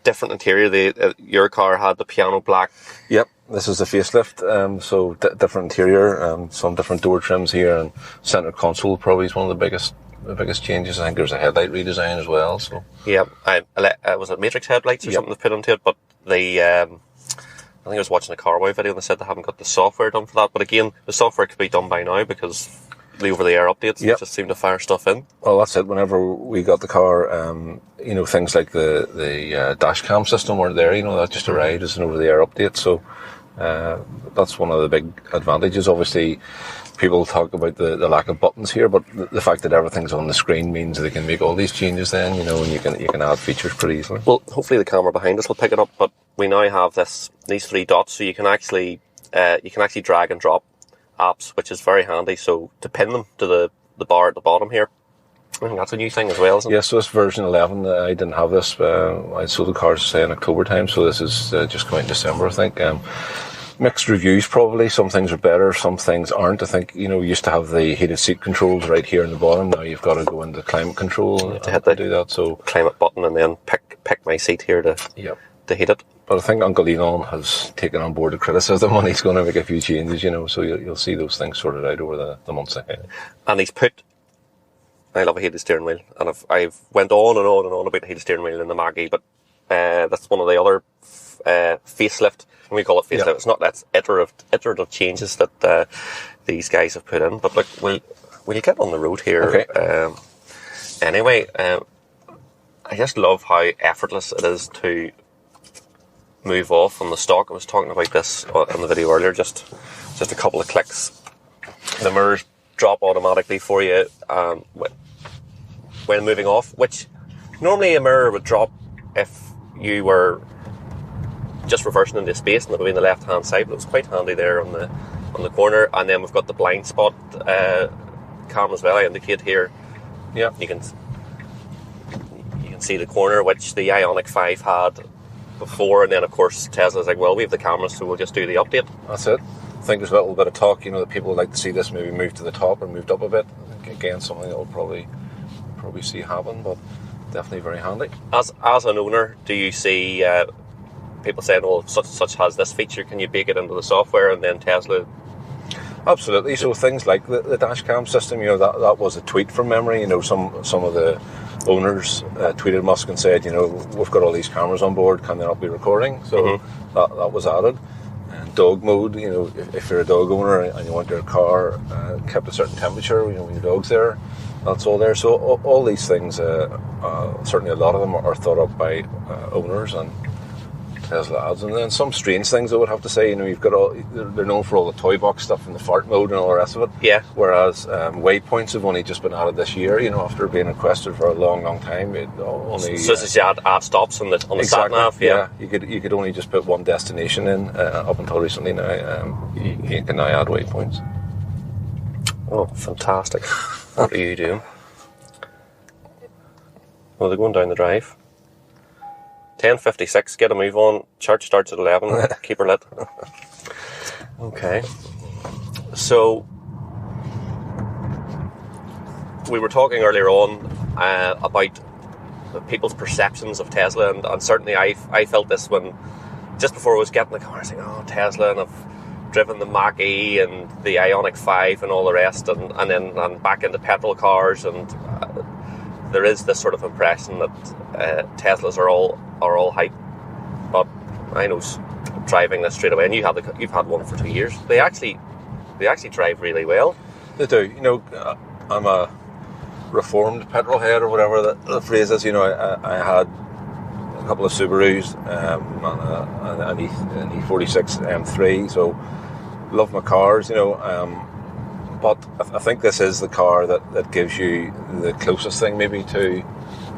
different interior. Your car had the piano black. Yep, this is the facelift. So different interior, some different door trims here, and centre console probably is one of the biggest changes. I think there's a headlight redesign as well. So yeah, was it Matrix headlights or something they've put into it? But I think I was watching a CarWow video and they said they haven't got the software done for that. But again, the software could be done by now because the over-the-air updates just seem to fire stuff in. Well, that's it. Whenever we got the car, you know, things like the dash cam system weren't there. You know, that just arrived as an over-the-air update. So that's one of the big advantages. Obviously, people talk about the lack of buttons here, but the fact that everything's on the screen means they can make all these changes then, you know, and you can add features pretty easily. Well, hopefully the camera behind us will pick it up, but we now have these 3 dots, so you can actually drag and drop apps, which is very handy. So to pin them to the bar at the bottom here, I think that's a new thing as well, isn't it? Yes, so this version 11, I didn't have this. I sold the cars, say, in October time, so this is just coming in December, I think. Mixed reviews probably. Some things are better, some things aren't. I think, you know, we used to have the heated seat controls right here in the bottom. Now you've got to go into climate control to do that. So climate button and then pick my seat here to heat it. But I think Uncle Elon has taken on board the criticism and he's going to make a few changes, you know, so you'll see those things sorted out over the months ahead. And I love a heated steering wheel, and I've went on and on and on about the heated steering wheel in the Maggie, but that's one of the other facelift. We call it facelift. Yeah. It's not. That's iterative changes that these guys have put in. But look, we'll get on the road here. Okay. Anyway, I just love how effortless it is to move off from the stock. I was talking about this in the video earlier. Just a couple of clicks, the mirrors drop automatically for you when moving off. Which normally a mirror would drop if you were just reversing into space, and it would be on the left hand side, but it was quite handy there on the corner. And then we've got the blind spot cam as well. I indicate here. Yeah, you can see the corner, which the Ioniq 5 had before, and then of course Tesla's like, well, we have the cameras, so we'll just do the update. That's it. I think there's a little bit of talk, you know, that people would like to see this maybe moved to the top or moved up a bit. Again, something that we'll probably see happen, but definitely very handy. As an owner, do you see people saying, "Oh, such has this feature"? Can you bake it into the software, and then Tesla? Absolutely. So things like the dash cam system, you know, that was a tweet from memory. You know, some of the owners tweeted Musk and said, you know, we've got all these cameras on board, can they not be recording? So that was added. And dog mode. You know, if you're a dog owner and you want your car kept a certain temperature, you know, when your dog's there, that's all there. So all these things, certainly a lot of them are thought up by owners and Tesla ads. And then some strange things, I would have to say. You know, you've got they're known for all the toy box stuff and the fart mode and all the rest of it. Yeah. Whereas waypoints have only just been added this year. You know, after being requested for a long, long time. Only, so this is add stops on the sat nav. Yeah. You could only just put one destination in up until recently. Now you can now add waypoints. Oh, fantastic! What are you doing? Well, they're going down the drive. 10:56, get a move on. Church starts at 11, keep her lit. Okay. So, we were talking earlier on about people's perceptions of Tesla, and certainly I felt this when, just before I was getting the car, I was like, oh, Tesla, and I've driven the Mach-E and the Ioniq 5 and all the rest, and then I'm back into petrol cars, and there is this sort of impression that Teslas are all hype, but I know driving this straight away, and you've had one for 2 years. They actually drive really well. They do. You know, I'm a reformed petrol head or whatever the phrase is. You know, I had a couple of Subarus and an E46 M3, so love my cars. You know. But I think this is the car that gives you the closest thing maybe to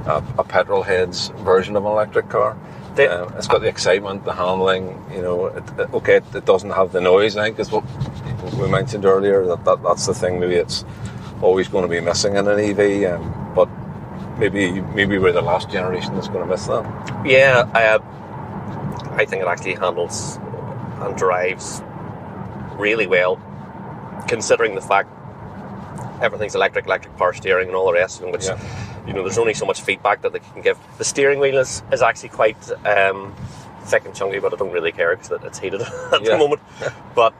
a petrol head's version of an electric car. It's got the excitement, the handling, you know. It doesn't have the noise, I think, is what we mentioned earlier. That's the thing maybe it's always going to be missing in an EV. But maybe we're the last generation that's going to miss that. Yeah, I think it actually handles and drives really well, considering the fact everything's electric power steering and all the rest of it, which, you know, there's only so much feedback that they can give. The steering wheel is actually quite thick and chunky, but I don't really care because it's heated at the moment. But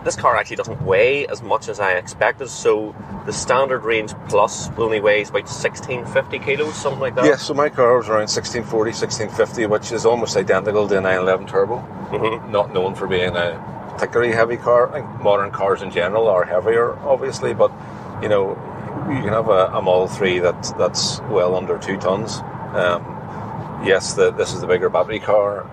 this car actually doesn't weigh as much as I expected, so the standard range plus only weighs about 1650 kilos, something like that. Yeah, so my car was around 1640, 1650, which is almost identical to a 911 Turbo. Mm-hmm. Not known for being a particularly heavy car. I think modern cars in general are heavier, obviously, but you know, you can have a Model 3 that's well under 2 tons. Yes, this is the bigger battery car,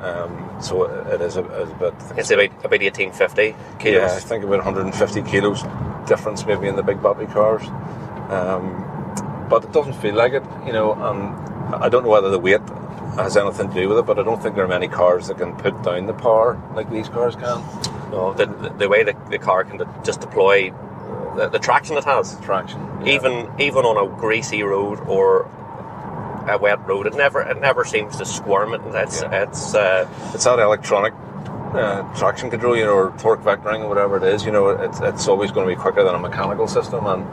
so it is a bit. It's about 1850 kilos. Yeah, I think about 150 kilos difference maybe in the big battery cars, but it doesn't feel like it, you know. I don't know whether the weight has anything to do with it, but I don't think there are many cars that can put down the power like these cars can. No, the way the car can just deploy the traction it has. Traction. Yeah. Even on a greasy road or a wet road, it never seems to squirm it. It's that electronic traction control, you know, or torque vectoring or whatever it is. You know, it's always going to be quicker than a mechanical system, and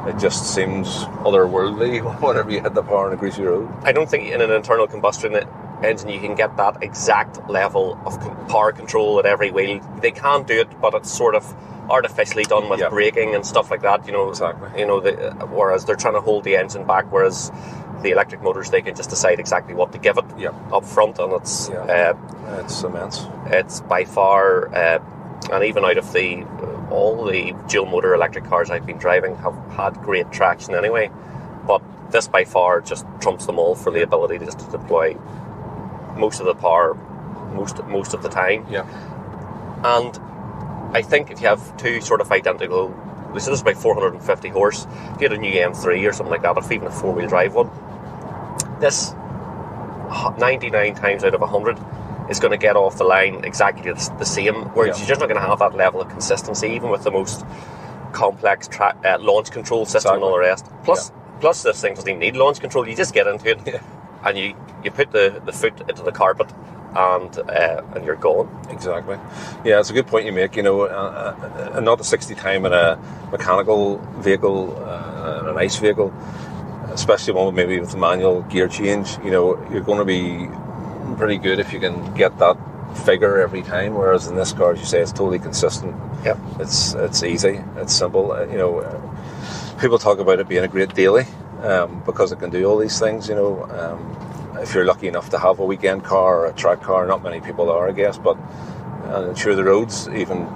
it just seems otherworldly whenever you hit the power on a greasy road. I don't think in an internal combustion engine you can get that exact level of power control at every wheel. They can do it, but it's sort of artificially done with braking and stuff like that. You know, exactly. You know, whereas they're trying to hold the engine back, whereas the electric motors, they can just decide exactly what to give it up front, and it's immense. It's by far, and even out of all the dual motor electric cars I've been driving have had great traction anyway, but this by far just trumps them all for the ability just to deploy most of the power most of the time. Yeah. And I think if you have two sort of identical, this is about 450 horse, if you had a new M3 or something like that, or even a four-wheel drive one, this 99 times out of 100 is going to get off the line exactly the same, whereas you're just not going to have that level of consistency even with the most complex launch control system and all the rest. Plus this thing doesn't even need launch control. You just get into it and you put the foot into the carpet and you're going. Exactly. Yeah, it's a good point you make. You know, and not the 60 time in a mechanical vehicle, in an ICE vehicle, especially one maybe with a manual gear change. You know, you're going to be pretty good if you can get that figure every time. Whereas in this car, as you say, it's totally consistent. Yeah, it's easy. It's simple. You know, people talk about it being a great daily because it can do all these things. You know. If you're lucky enough to have a weekend car or a track car, not many people are, I guess, but and sure, the roads, even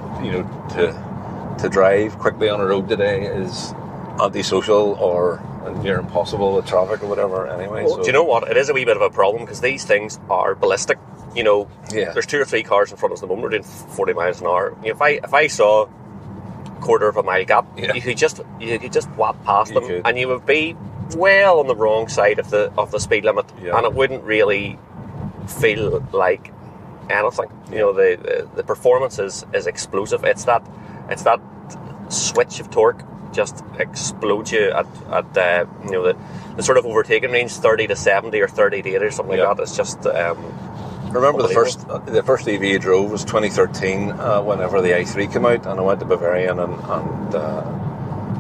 to drive quickly on a road today is antisocial or near impossible with traffic or whatever. Anyway, well, do you know what? It is a wee bit of a problem because these things are ballistic. There's 2 or 3 cars in front of us at the moment. We're doing 40 miles an hour. If I saw a quarter of a mile gap, you could just whap past them, and you would be well on the wrong side of the speed limit, and it wouldn't really feel like anything. The performance is explosive. It's that switch of torque just explodes you at the sort of overtaking range, 30 to 70 or 30 to 80 or something like that. It's just remember the first EV I drove was 2013 whenever the i3 came out, and I went to Bavarian and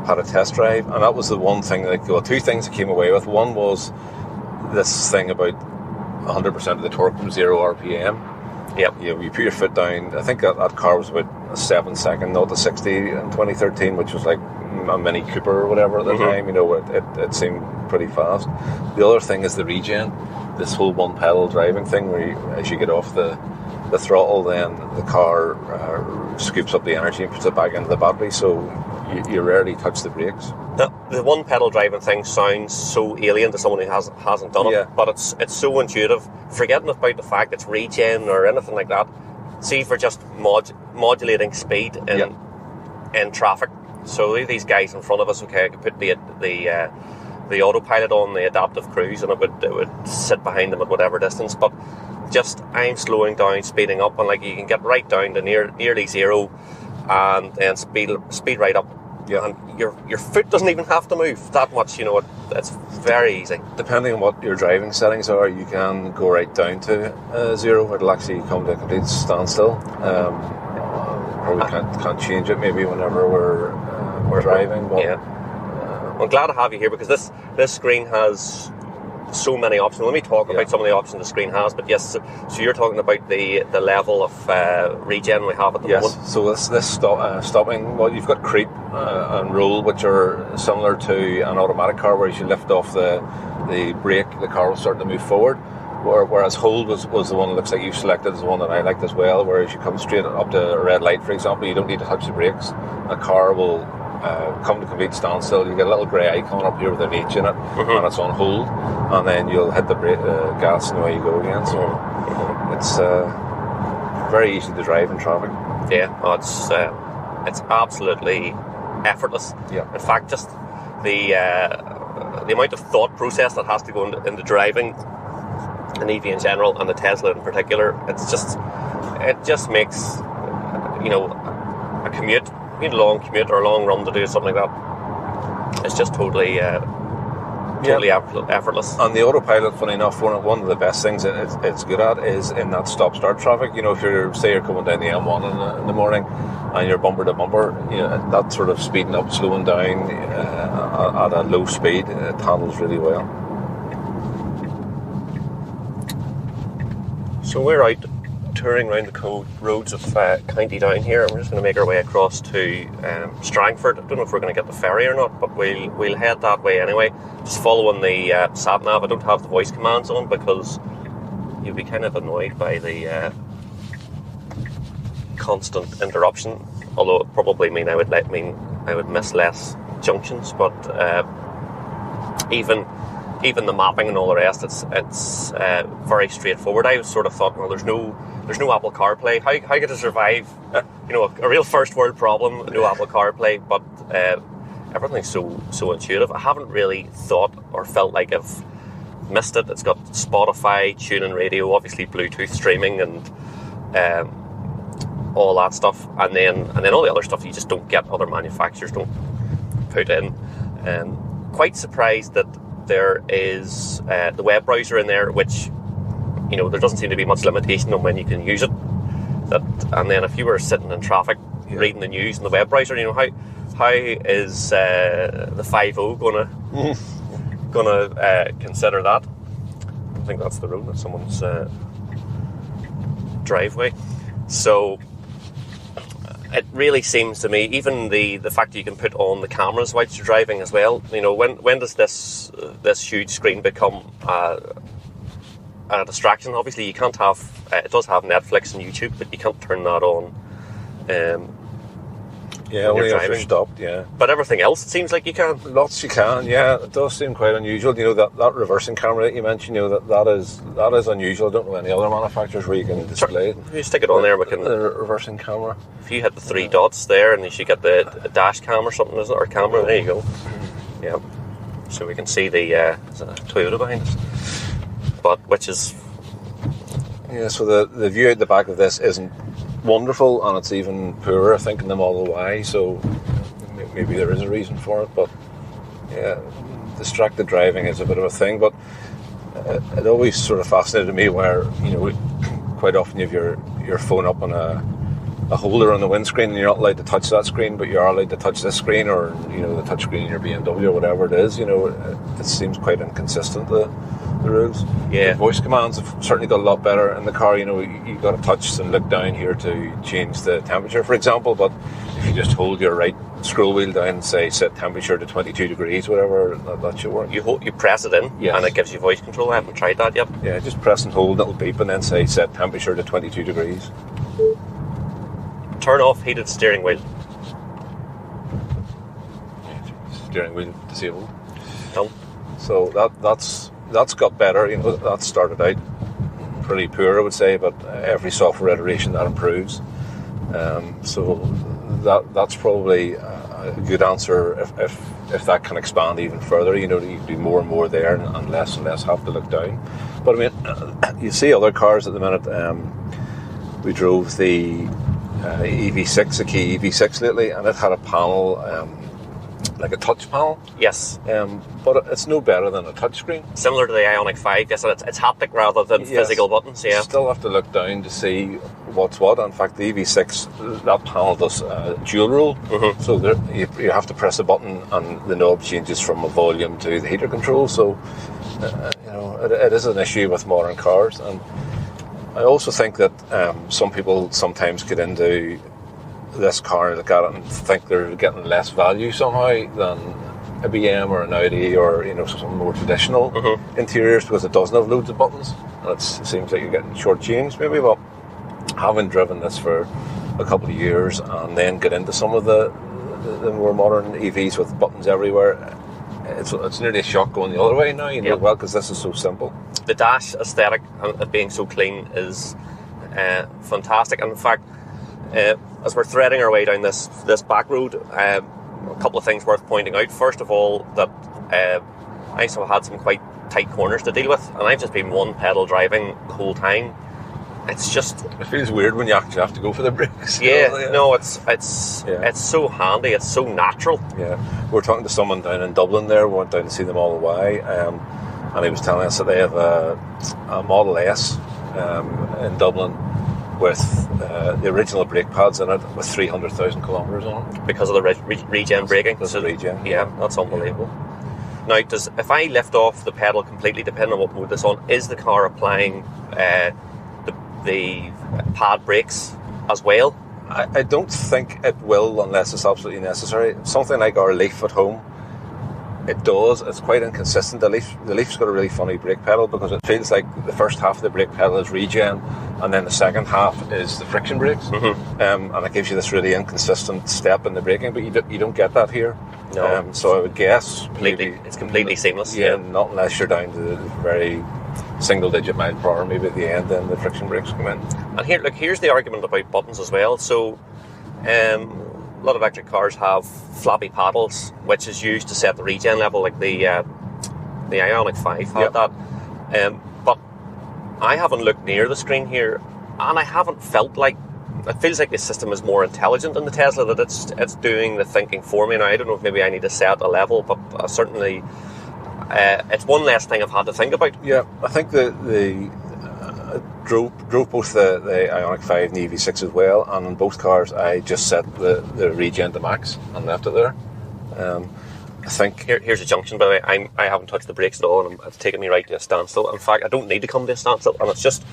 had a test drive, and that was the one thing that 2 things I came away with. One was this thing about 100% of the torque from 0 RPM. Yep. You put your foot down. I think that car was about a 7-second 0 to 60 in 2013, which was like a Mini Cooper or whatever at the time. It seemed pretty fast. The other thing is the regen, this whole one pedal driving thing, where as you get off the throttle, then the car scoops up the energy and puts it back into the battery, so you rarely touch the brakes. The one pedal driving thing sounds so alien to someone who hasn't done it, but it's so intuitive. Forgetting about the fact it's regen or anything like that. See, for just modulating speed in traffic. So these guys in front of us, I could put the autopilot on, the adaptive cruise, and it would sit behind them at whatever distance. But just I'm slowing down, speeding up, and you can get right down to nearly 0, and then speed right up. Yeah. And your foot doesn't even have to move that much. It's very easy. Depending on what your driving settings are, you can go right down to 0. It'll actually come to a complete standstill. Probably can't change it maybe whenever we're driving. But, I'm glad to have you here because this screen has so many options. Let me talk about some of the options the screen has. But yes, so you're talking about the level of regen we have at the moment. Yes, so this stopping, well, you've got creep and roll, which are similar to an automatic car, where as you lift off the brake, the car will start to move forward. Whereas hold was the one that looks like you've selected as the one that I liked as well, whereas you come straight up to a red light, for example, you don't need to touch the brakes. A car will come to complete standstill. You get a little grey icon up here with an H in it, and it's on hold, and then you'll hit the gas and away you go again. So it's very easy to drive in traffic. It's absolutely effortless. In fact, just the amount of thought process that has to go into driving an EV in general, and the Tesla in particular, it just makes a commute, a long commute or a long run to do something like that, it's just totally effortless. And the autopilot, funny enough, one of the best things it's good at is in that stop-start traffic. If you're coming down the M1 in the morning and you're bumper to bumper, that sort of speeding up, slowing down at a low speed, it handles really well. So we're out touring around the roads of County Down here, and we're just going to make our way across to Strangford. I don't know if we're going to get the ferry or not, but we'll head that way anyway. Just following the sat nav. I don't have the voice commands on because you'll be kind of annoyed by the constant interruption. Although it probably mean I would miss less junctions, but even the mapping and all the rest, it's very straightforward. I sort of thought, well, there's no Apple CarPlay. How could I survive? A real first world problem, no Apple CarPlay. But everything's so intuitive. I haven't really thought or felt like I've missed it. It's got Spotify, TuneIn Radio, obviously Bluetooth streaming, and all that stuff. And then all the other stuff you just don't get, other manufacturers don't put in. Quite surprised that there is the web browser in there, which there doesn't seem to be much limitation on when you can use it. And then if you were sitting in traffic reading the news in the web browser, how is the 5.0 gonna consider that? I think that's the road of someone's driveway. So it really seems to me, even the fact that you can put on the cameras whilst you're driving as well. When does this huge screen become a a distraction. Obviously, you can't have. It does have Netflix and YouTube, but you can't turn that on. Yeah, when only you're if you're driving. stopped, yeah. But everything else, it seems like you can. Lots you can, yeah. It does seem quite unusual. You know, that reversing camera that you mentioned, you know, that is unusual. I don't know any other manufacturers where you can display it. You stick it on there, we can. The reversing camera. If you hit the three dots there, and you should get the dash cam or something, isn't it? Or camera, there you go. Yeah. So we can see the Toyota behind us. But, which is... Yeah, so the view at the back of this isn't wonderful, and it's even poorer, I think, in the Model Y, so maybe there is a reason for it, but yeah, distracted driving is a bit of a thing, but it always sort of fascinated me where, you know, quite often you have your phone up on a holder on the windscreen and you're not allowed to touch that screen, but you are allowed to touch this screen, or, you know, the touch screen in your BMW or whatever it is. You know, it seems quite inconsistent, the rules. Yeah. The voice commands have certainly got a lot better in the car. You know, you got to touch and look down here to change the temperature, for example, but if you just hold your right scroll wheel down and say set temperature to 22 degrees, whatever, that should work. You press it in, Yes. and it gives you voice control. I haven't tried that yet. Yeah, just press and hold, it'll beep, and then say set temperature to 22 degrees. Turn off heated steering wheel. Steering wheel disabled. Done. So that's got better. You know, that started out pretty poor, I would say, but every software iteration that improves. So that's probably a good answer if that can expand even further. You know, you can do more and more there and less have to look down. But I mean, you see other cars at the minute. We drove the EV6, a Kia EV6 lately, and it had a panel, like a touch panel. Yes. But it's no better than a touchscreen. Similar to the Ioniq 5, yes, and it's haptic rather than physical buttons, yeah. You still have to look down to see what's what. In fact, the EV6, that panel does dual rule. Mm-hmm. So you have to press a button and the knob changes from a volume to the heater control. So, you know, it is an issue with modern cars. And I also think that some people sometimes get into this car and look at it and think they're getting less value somehow than a BM or an Audi or, you know, some more traditional interiors, because it doesn't have loads of buttons. And it seems like you're getting shortchanged maybe. But having driven this for a couple of years and then get into some of the more modern EVs with buttons everywhere, it's nearly a shock going the other way now, you know, well, because this is so simple. The dash aesthetic and being so clean is fantastic. And in fact, as we're threading our way down this back road, a couple of things worth pointing out. First of all, that I still had some quite tight corners to deal with, and I've just been one pedal driving the whole time. It's just... It feels weird when you actually have to go for the brakes. Yeah, no, it's so handy, it's so natural. Yeah, we were talking to someone down in Dublin there, we went down to see the Model Y, and he was telling us that they have a Model S in Dublin with the original brake pads in it with 300,000 kilometres on it. Because of the regen braking? Because of regen. Yeah, that's unbelievable. Now, if I lift off the pedal completely, depending on what mode it's on, is the car applying the pad brakes as well? I don't think it will unless it's absolutely necessary. Something like our Leaf at home, it does. It's quite inconsistent. The Leaf's got a really funny brake pedal because it feels like the first half of the brake pedal is regen and then the second half is the friction brakes. And it gives you this really inconsistent step in the braking, but you don't get that here. No. So I would guess it's completely seamless. Yeah, not unless you're down to the very single-digit mile per hour, maybe at the end, then the friction brakes come in. And here's the argument about buttons as well. So, a lot of electric cars have floppy paddles, which is used to set the regen level, like the Ioniq 5 had that. But I haven't looked near the screen here, and I haven't felt like... It feels like the system is more intelligent in the Tesla, that it's doing the thinking for me. Now, I don't know if maybe I need to set a level, but certainly... it's one less thing I've had to think about. Yeah, I think drove both the Ioniq 5 and the EV6 as well, and in both cars I just set the regen to max and left it there. I think here's a junction, by the way. I haven't touched the brakes at all, and it's taken me right to a standstill. In fact, I don't need to come to a standstill, and it's just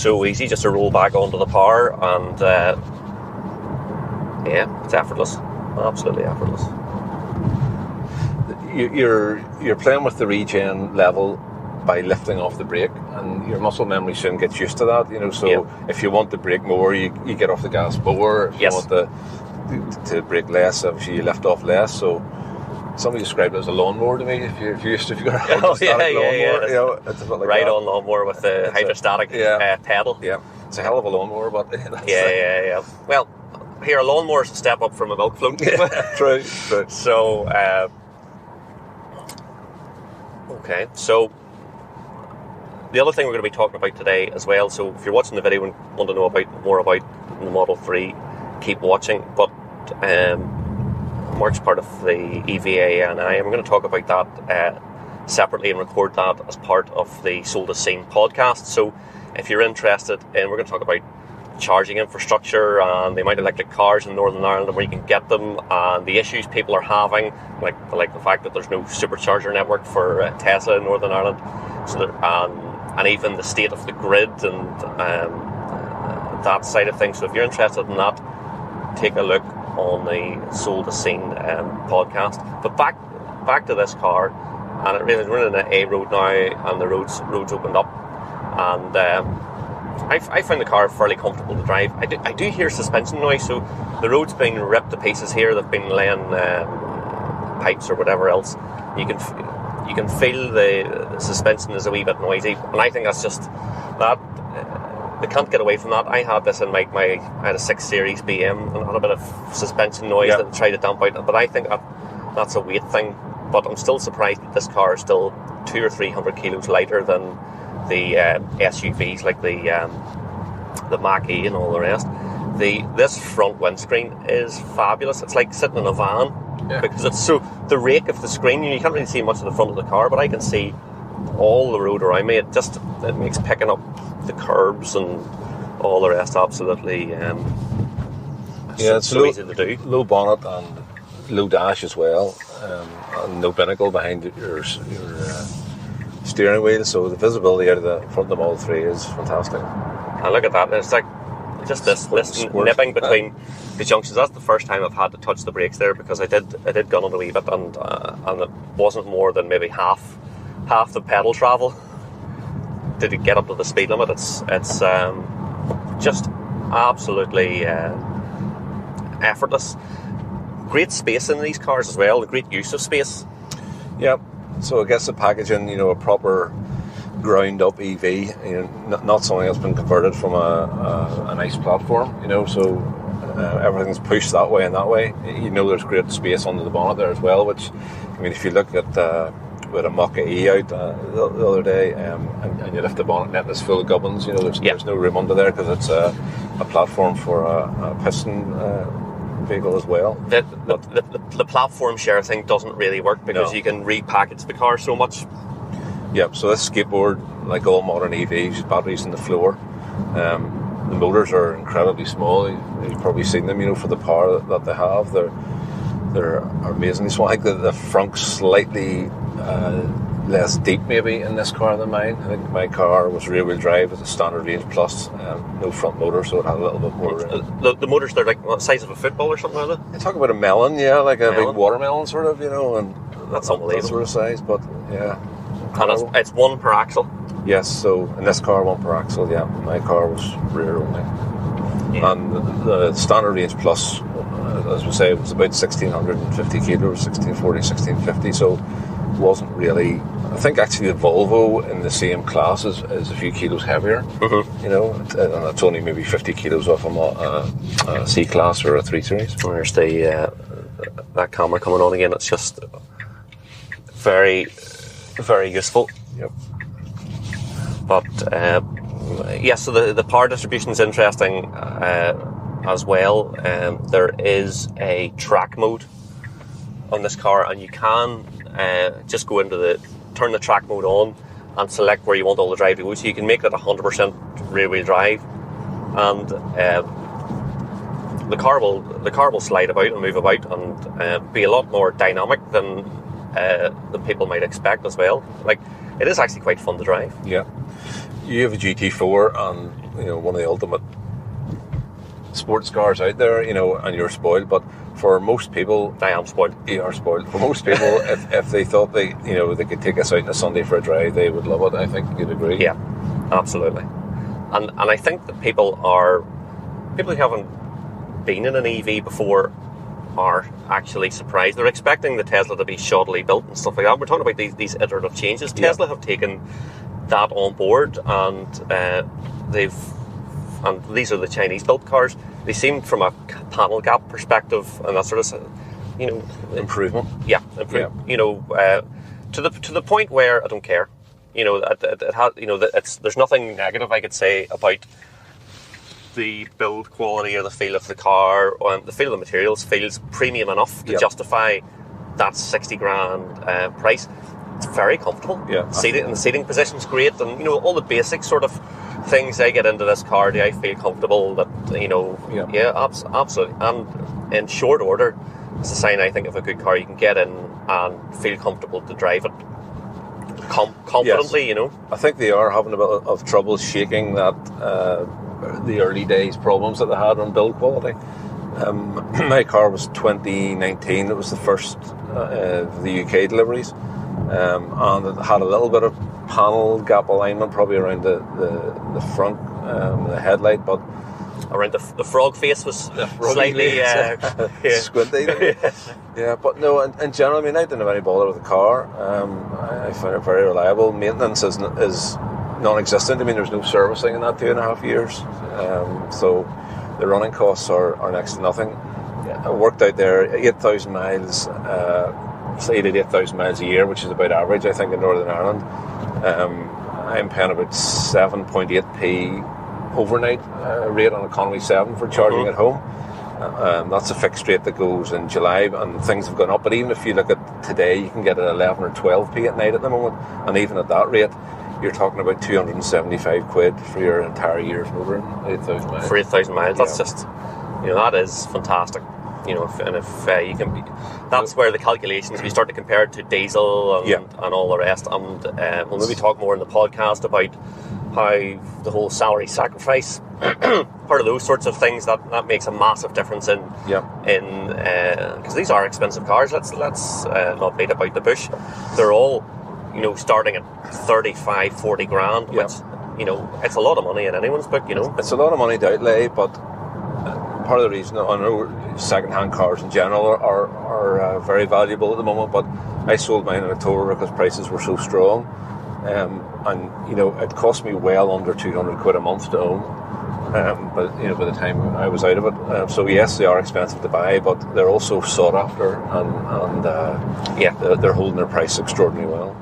so easy just to roll back onto the power, and yeah, it's effortless, absolutely effortless. You're playing with the regen level by lifting off the brake, and your muscle memory soon gets used to that, you know. So if you want to brake more, you get off the gas more. If you want to brake less, obviously you lift off less. So somebody described it as a lawnmower to me. If you used to, if you got a hydrostatic lawnmower, you know, it's a bit like ride-on lawnmower with the hydrostatic pedal. Yeah, it's a hell of a lawnmower, but yeah. Well, here a lawnmower is a step up from a milk float. True. So, okay. So the other thing we're going to be talking about today as well. So if you're watching the video and want to know more about the Model 3, keep watching. But Mark's part of the EVA, and we're going to talk about that separately and record that as part of the Sold as Seen podcast. So if you're interested, and we're going to talk about charging infrastructure and the amount of electric cars in Northern Ireland and where you can get them, and the issues people are having, like the fact that there's no supercharger network for Tesla in Northern Ireland, so and even the state of the grid and that side of things. So if you're interested in that, take a look on the Sold as Seen podcast. But back to this car, and we're in an A road now, and the roads opened up, and I find the car fairly comfortable to drive. I do hear suspension noise, so the road's been ripped to pieces here. They've been laying pipes or whatever else. You can feel the suspension is a wee bit noisy, and I think that's just that. They can't get away from that. I had this in I had a 6 Series BM and had a bit of suspension noise that tried to damp out, but I think that's a weight thing. But I'm still surprised that this car is still 200 or 300 kilos lighter than the SUVs like the Mach-E and all the rest. This front windscreen is fabulous. It's like sitting in a van because it's so the rake of the screen. You can't really see much of the front of the car, but I can see all the road around me. It makes picking up the curbs and all the rest absolutely it's so easy to do. Low bonnet and low dash as well, and no binnacle behind your steering wheel, so the visibility out of the front of the Model 3 is fantastic. And look at that, it's like just this nipping between the junctions. That's the first time I've had to touch the brakes there, because I did gun on a wee bit, and it wasn't more than maybe half the pedal travel to get up to the speed limit. It's just absolutely effortless. Great space in these cars as well, the great use of space. Yep. So I guess the packaging, a proper ground up EV, not something that's been converted from a nice platform, so everything's pushed that way and that way. There's great space under the bonnet there as well, which, if you look at with a Mach-E out the other day, and you lift the bonnet and it's full of gubbins, there's no room under there, because it's a platform for a piston vehicle as well. The platform share thing doesn't really work, because you can repackage the car so much. Yep, so this skateboard, like all modern EVs, batteries on the floor. The motors are incredibly small. You've probably seen them, for the power that they have. They're amazingly small. I think the front's slightly less deep maybe in this car than mine. I think my car was rear-wheel drive with a standard range plus, no front motor, so it had a little bit more. The motors, they're like the size of a football or something like that? I talk about a melon, like a big watermelon sort of, and that's unbelievable. That sort of size, but yeah. And it's one per axle? Yes, so in this car, one per axle, yeah. My car was rear only. Yeah. And the standard range plus, as we say, was about 1,650 kilos, 1,640, 1,650, so wasn't really. I think actually the Volvo in the same class is a few kilos heavier, and it's only maybe 50 kilos off a C class or a 3 Series. There's that camera coming on again. It's just very, very useful. Yep. But so the power distribution is interesting as well. There is a track mode on this car, and you can just go into turn the track mode on and select where you want all the drive to go. So you can make that 100% rear-wheel drive, and the car will slide about and move about and be a lot more dynamic than people might expect as well. Like, it is actually quite fun to drive. Yeah, you have a GT4 and one of the ultimate sports cars out there, and you're spoiled. But for most people, I am spoiled. you are spoiled. For most people, if they thought they could take us out on a Sunday for a drive, they would love it. I think you'd agree. Yeah, absolutely. And I think that people who haven't been in an EV before are actually surprised. They're expecting the Tesla to be shoddily built and stuff like that. We're talking about these iterative changes. Yeah. Tesla have taken that on board, and these are the Chinese built cars. They seem, from a panel gap perspective and that sort of, Improvement. Yeah, to the point where I don't care. There's nothing negative I could say about the build quality or the feel of the car, or the feel of the materials feels premium enough to justify that 60 grand price. It's very comfortable. Yeah. The seating position's great, and all the basic sort of things I get into this car. Do I feel comfortable? That absolutely. And in short order, it's a sign, I think, of a good car. You can get in and feel comfortable to drive it confidently. Yes. I think they are having a bit of trouble shaking that the early days problems that they had on build quality. My car was 2019. It was the first of the UK deliveries, and it had a little bit of panel gap alignment, probably around the front, the headlight, but around the frog face was slightly squinty. Yeah, but no, in general, I mean, I didn't have any bother with the car. I found it very reliable. Maintenance is non-existent. I mean, there's no servicing in that 2.5 years. So the running costs are next to nothing. I worked out there 8,000 miles, 8,000 miles a year, which is about average, I think, in Northern Ireland. I'm paying about 7.8p overnight rate on Economy 7 for charging at home. That's a fixed rate that goes in July, and things have gone up. But even if you look at today, you can get it 11 or 12p at night at the moment, and even at that rate, you're talking about 275 quid for your entire year's motoring, 8,000 miles. For 8,000 miles, that's just, that is fantastic. If you can be, that's where the calculations, we start to compare it to diesel and all the rest. And we'll maybe talk more in the podcast about how the whole salary sacrifice, part of those sorts of things, that makes a massive difference in because these are expensive cars. Let's not beat about the bush. They're all starting at 35, 40 grand, which it's a lot of money in anyone's book. It's a lot of money to outlay, but part of the reason, I know second-hand cars in general are very valuable at the moment, but I sold mine in October because prices were so strong. And it cost me well under 200 quid a month to own, but by the time I was out of it, so yes, they are expensive to buy, but they're also sought after, and they're holding their price extraordinarily well.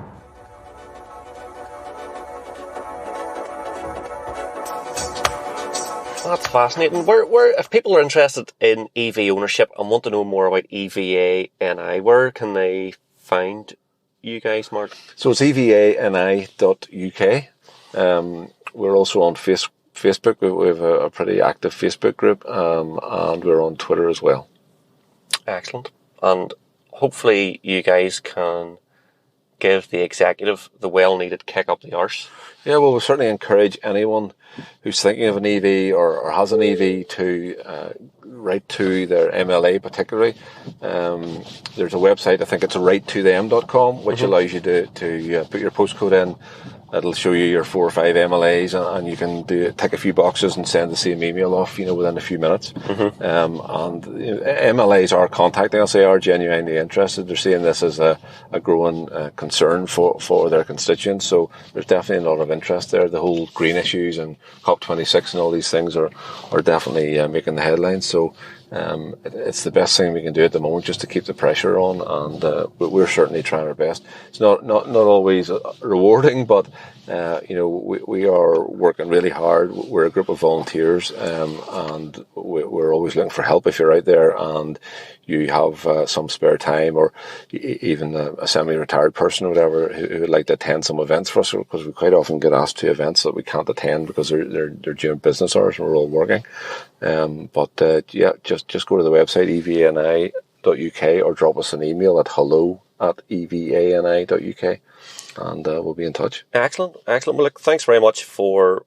That's fascinating. Where if people are interested in EV ownership and want to know more about EVA-NI, where can they find you guys, Mark? So it's evani.uk. We're also on Facebook. We have a pretty active Facebook group, and we're on Twitter as well. Excellent. And hopefully you guys can give the executive the well-needed kick up the arse. Yeah, well, we certainly encourage anyone who's thinking of an EV or has an EV to write to their MLA particularly. There's a website, I think it's writetothem.com, which allows you to put your postcode in. It'll show you your 4 or 5 MLAs, and you can tick a few boxes and send the same email off, within a few minutes. And MLAs are contacting us; they are genuinely interested. They're seeing this as a growing concern for their constituents. So there's definitely a lot of interest there. The whole green issues and COP26 and all these things are definitely making the headlines. So it's the best thing we can do at the moment, just to keep the pressure on, and we're certainly trying our best. It's not always rewarding, but we are working really hard. We're a group of volunteers, and we're always looking for help. If you're out there and you have some spare time, or even a semi-retired person or whatever who would like to attend some events for us, because we quite often get asked to events that we can't attend because they're during business hours and we're all working. Just go to the website evani.uk or drop us an email at hello@evani.uk, and we'll be in touch. Excellent. Well, look, thanks very much for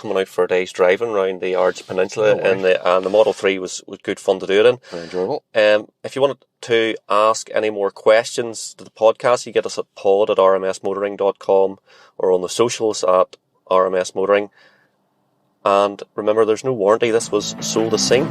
coming out for a day's driving around the Ards Peninsula, No way. and the Model 3 was good fun to do it in. Very enjoyable. If you wanted to ask any more questions to the podcast, you get us at pod@rmsmotoring.com or on the socials at RMS Motoring. And remember, there's no warranty. This was sold as seen.